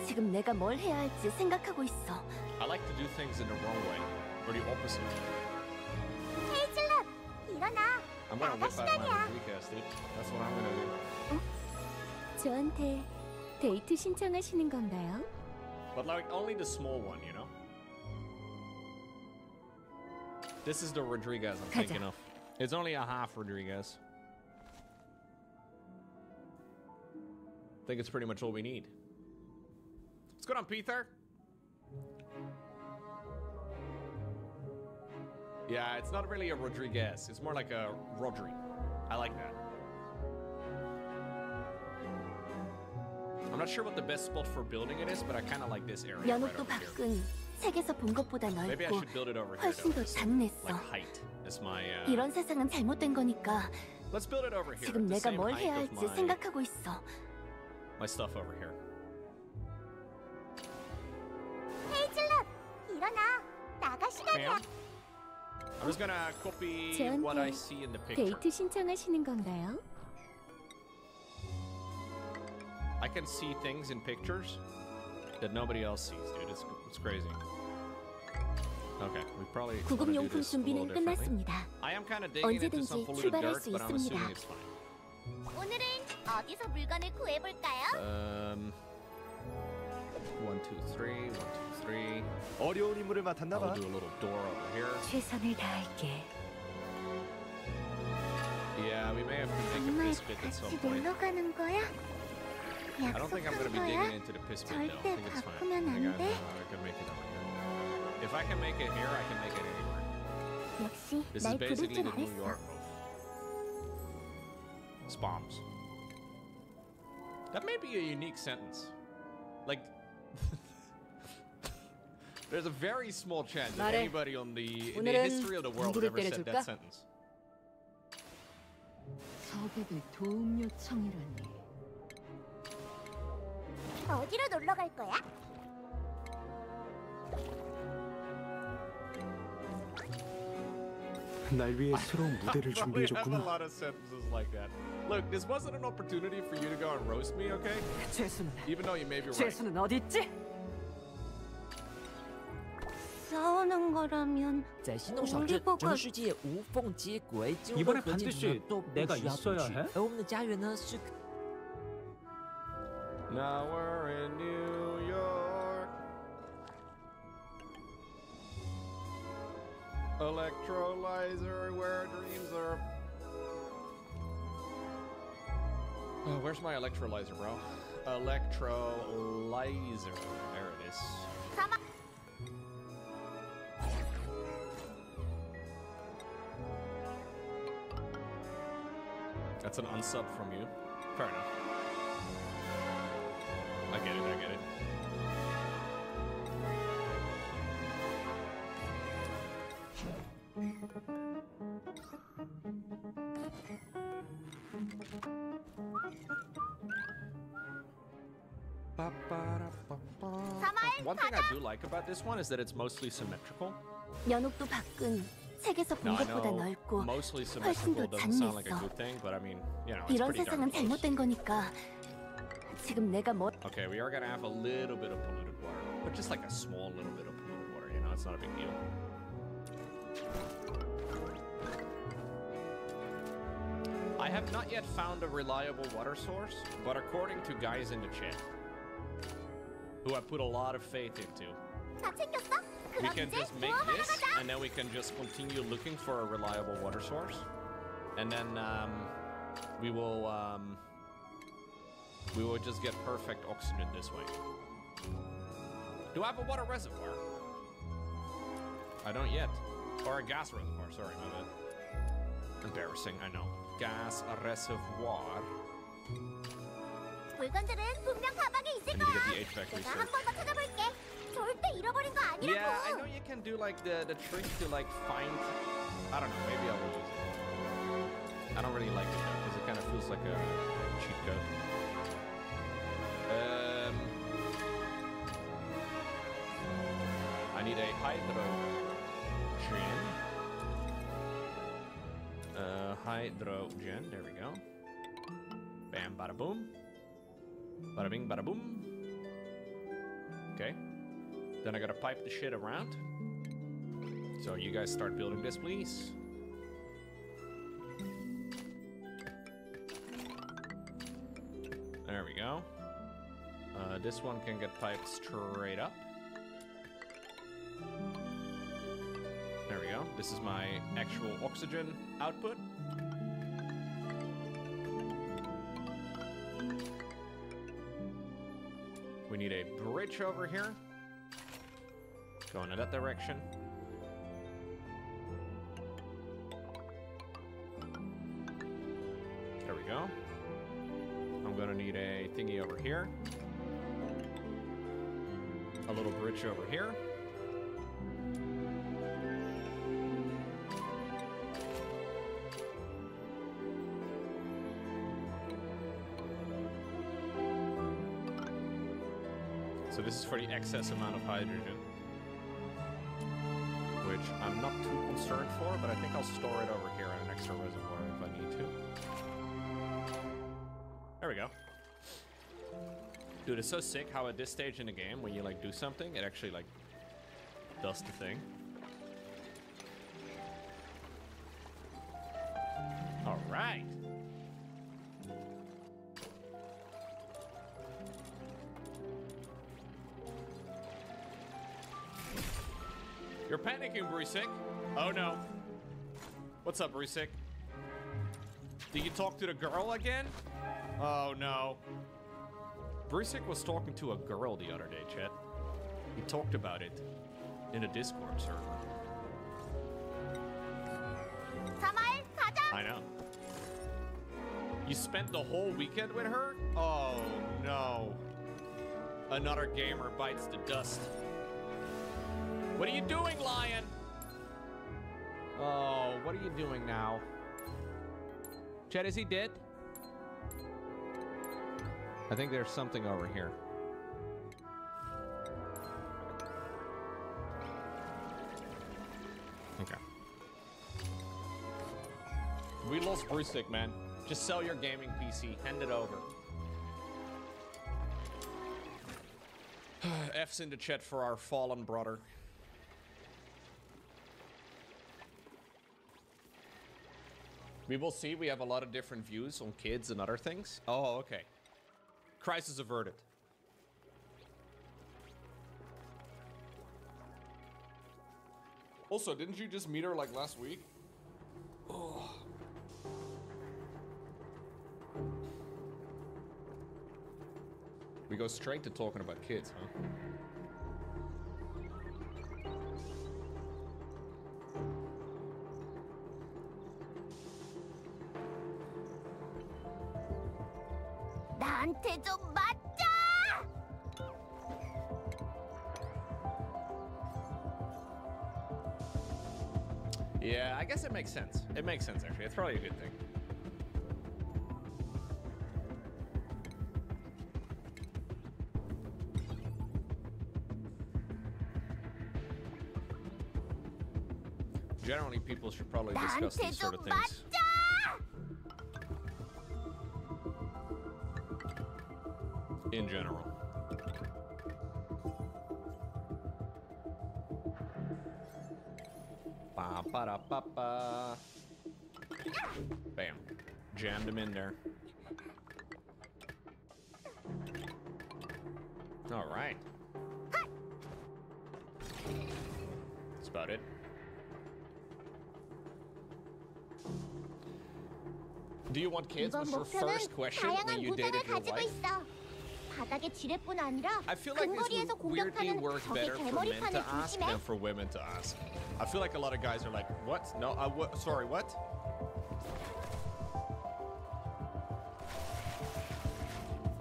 지금 내가 뭘 해야 할지 생각하고 있어. I like to do things in the wrong way, or the opposite. 헤이즐넛, 일어나. I'm gonna 나갈 whip out my 시간이야. recast, dude. That's what I'm gonna do. 저한테 데이트 신청하시는 건가요? But like only the small one, you know? This is the Rodriguez I'm thinking of. It's only a half Rodriguez. I think it's pretty much all we need. What's going on, Peter? Yeah, it's not really a Rodriguez. It's more like a Rodri. I like that. I'm not sure what the best spot for building it is, but I kind of like this area right 연옥도 over here. 밖은 책에서 본 것보다 Maybe I 넓고 should build it over here. 훨씬 Though, 더 just 잔인했어. like height is my. 이런 세상은 잘못된 거니까 Let's build it over here. 지금 The 내가 same 뭘 height 해야 of 할지 my 생각하고 있어. my stuff over here. 헤이즐넛, 일어나. 나가 시간이야. Ma'am? I'm just gonna copy what I see in the picture. 데이트 신청하시는 건가요? I can see things in pictures that nobody else sees, dude. It's crazy. Okay, we probably wanna do 구급용품 this a little 준비는 differently. 끝났습니다. I am kind of digging into some 언제든지 polluted 출발할 dirt, 수 but I'm assuming 있습니다. it's fine. 오늘은 어디서 물건을 구해볼까요? 1, 2, 3, 1, 2, 3. 어려운 임무를 맡았나 I'll 봐. do a little door over here. 최선을 다할게. Yeah, we may have to make a 정말 piss pit at some 같이 point. 놀러 가는 거야? I don't think I'm 약속한 gonna be 거야? digging into the piss pit though. I 절대 think it's fine. I 바꾸면 think 안 돼? I can make it over here. If I can make it here, I can make it anywhere. 역시 This is 날 부를 basically 줄 the New 알았어. York move. Spoms. That may be a unique sentence. Like, there's a very small chance that 말해. anybody in the 오늘은 history of the world 누구를 ever said 때려줄까? that sentence. 적에게 도움 요청이라니. 어디로 놀러 갈 거야? 날 위해 새로운 무대를 Probably have a 준비해줬구나. lot of sentences like that. Look, this wasn't an opportunity for you to go and roast me, okay? 죄수는 Even though you may be right. 죄수는 어디 있지? 싸우는 거라면 在新农小镇，整个世界无缝接轨，进入 이번에 任何进 반드시 程都不 내가 需要 있어야 出去 해? 而我们的家园呢是 Now we're in New York. Electrolyzer, where dreams are. Oh, where's my electrolyzer, bro? Electrolyzer. There it is. That's an unsub from you. Fair enough. I get it, I get it. One thing I do like about this one is that it's mostly symmetrical. 연옥도 밖은 책에서 본 Now, I 것보다 know 넓고 mostly 훨씬 symmetrical 더 doesn't sound like a 잔인했어. good thing, but I mean, you know, it's 이런 pretty darn 세상은 close. 잘못된 거니까 지금 내가 뭐 Okay, we are gonna have a little bit of polluted water, but just like a small little bit of polluted water, you know, it's not a big deal. I have not yet found a reliable water source, but according to guys in the chat, who I put a lot of faith into, 다 챙겼어? we 그럼 can 이제 just make 모험하러 this, 가자. and then we can just continue looking for a reliable water source, and then we will just get perfect oxygen this way. Do I have a water reservoir? I don't yet. Or a gas reservoir, sorry, my bad. Embarrassing, I know. Gas reservoir. 물건들은 분명 가방에 있을 I need to 거야. get the HVAC 내가 한 research. 번 더 찾아볼게. 절대 잃어버린 거 아니라고. Yeah, I know you can do like the trick to like find. I don't know. Maybe I will use it. I don't really like it though because it kind of feels like a cheat code. I need a hydrogen. Hydrogen. There we go. Bam, bada boom. Bada bing, bada boom. Okay. Then I gotta pipe the shit around. So you guys start building this, please. There we go. This one can get piped straight up. There we go. This is my actual oxygen output. We need a bridge over here. Going in that direction. There we go. I'm gonna need a thingy over here. A little bridge over here. So this is for the excess amount of hydrogen, which I'm not too concerned for, but I think I'll store it over here in an extra reservoir if I need to. There we go. Dude, it's so sick how at this stage in the game, when you like do something, it actually like does the thing. All right. You're panicking, Brusik. Oh no. What's up, Brusik? Did you talk to the girl again? Oh no. Brusik was talking to a girl the other day, chat. He talked about it in a Discord server. I know. You spent the whole weekend with her? Oh no. Another gamer bites the dust. What are you doing, Lion? Oh, what are you doing now? Chet, is he dead? I think there's something over here. Okay. We lost Brusik, man. Just sell your gaming PC. Hand it over. F's in the chat for our fallen brother. We will see. We have a lot of different views on kids and other things. Oh, okay. Crisis averted. Also, didn't you just meet her like last week? Oh. We go straight to talking about kids, huh? 나한테 좀 맞자! Yeah, I guess it makes sense. It makes sense, actually. It's probably a good thing. Generally, people should probably discuss these sort of things. In general. Ba ba da ba ba. Bam. Jammed him in there. All right. That's about it. Do you want kids? Was your first question when you dated your wife? 바닥의 지뢰뿐 아니라 I feel like this 근거리에서 would weirdly 공격하는 work 적의 better for men 개머리판을 to ask 조심해. than for women to ask. I feel like a lot of guys are like, what? No, sorry, what?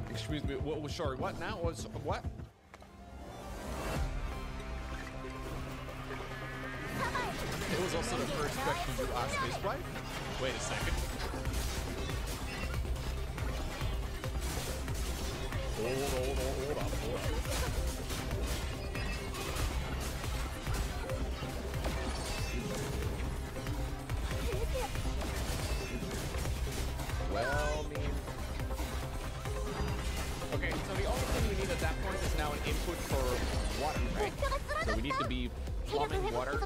Excuse me, sorry, what now? What? It was also the first question you asked his wife? Wait a second. Hold up. Well, I mean... Okay, so the only thing we need at that point is now an input for water, right? So we need to be plumbing water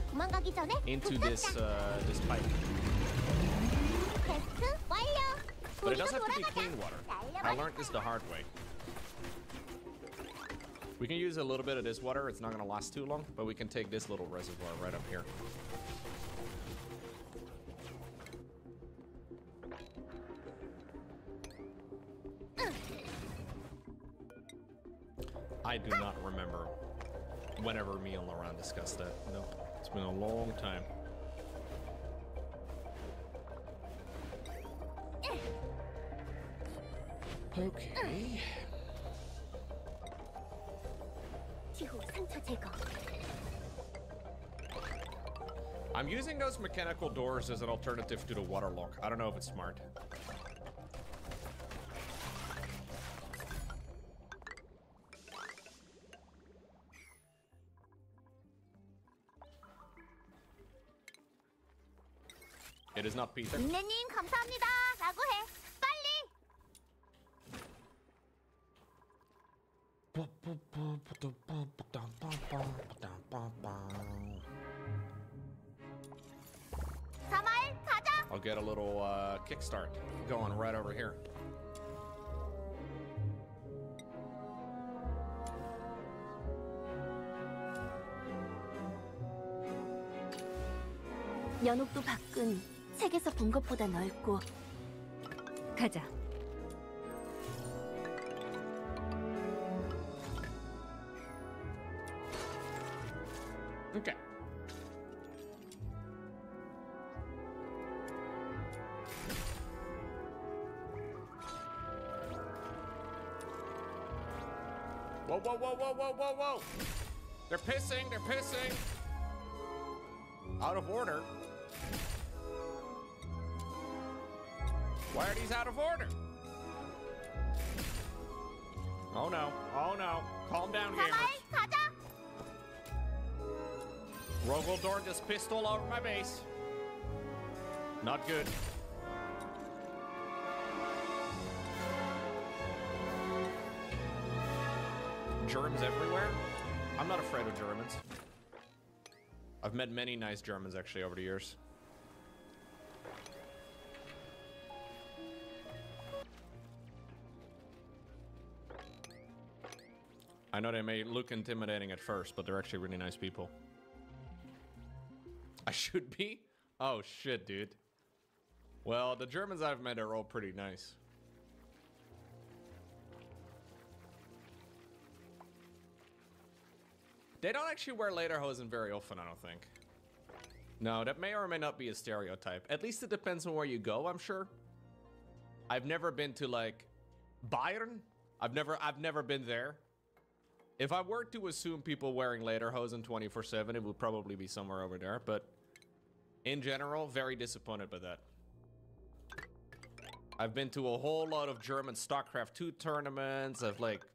into this this pipe. But it does have to be clean water. I learned this the hard way. We can use a little bit of this water. It's not going to last too long, but we can take this little reservoir right up here. I do not remember whenever me and Laurent discussed that. No, it's been a long time. Okay. I'm using those mechanical doors as an alternative to the water lock. I don't know if it's smart. It is not Peter. 인내님 감사합니다. 라고 해. 빨리. 사마엘 가자. I'll get a little kickstart going right over here. 연옥도 밖은 책에서 본 것보다 넓고. 가자. Okay. Whoa, whoa, whoa, whoa, whoa, whoa, whoa! They're pissing, they're pissing! Out of order. Why are these out of order? Oh no, oh no. Calm down, gamers. 사마엘 가자. Rogaldor just pissed all over my base. Not good. Germs everywhere? I'm not afraid of Germans. I've met many nice Germans actually over the years. I know they may look intimidating at first, but they're actually really nice people. I should be? Oh shit, dude. Well, the Germans I've met are all pretty nice. They don't actually wear lederhosen very often, I don't think. No, that may or may not be a stereotype. At least it depends on where you go, I'm sure. I've never been to, like, Bayern. I've never been there. If I were to assume people wearing lederhosen 24/7, it would probably be somewhere over there. But in general, very disappointed by that. I've been to a whole lot of German StarCraft 2 tournaments. I've, like,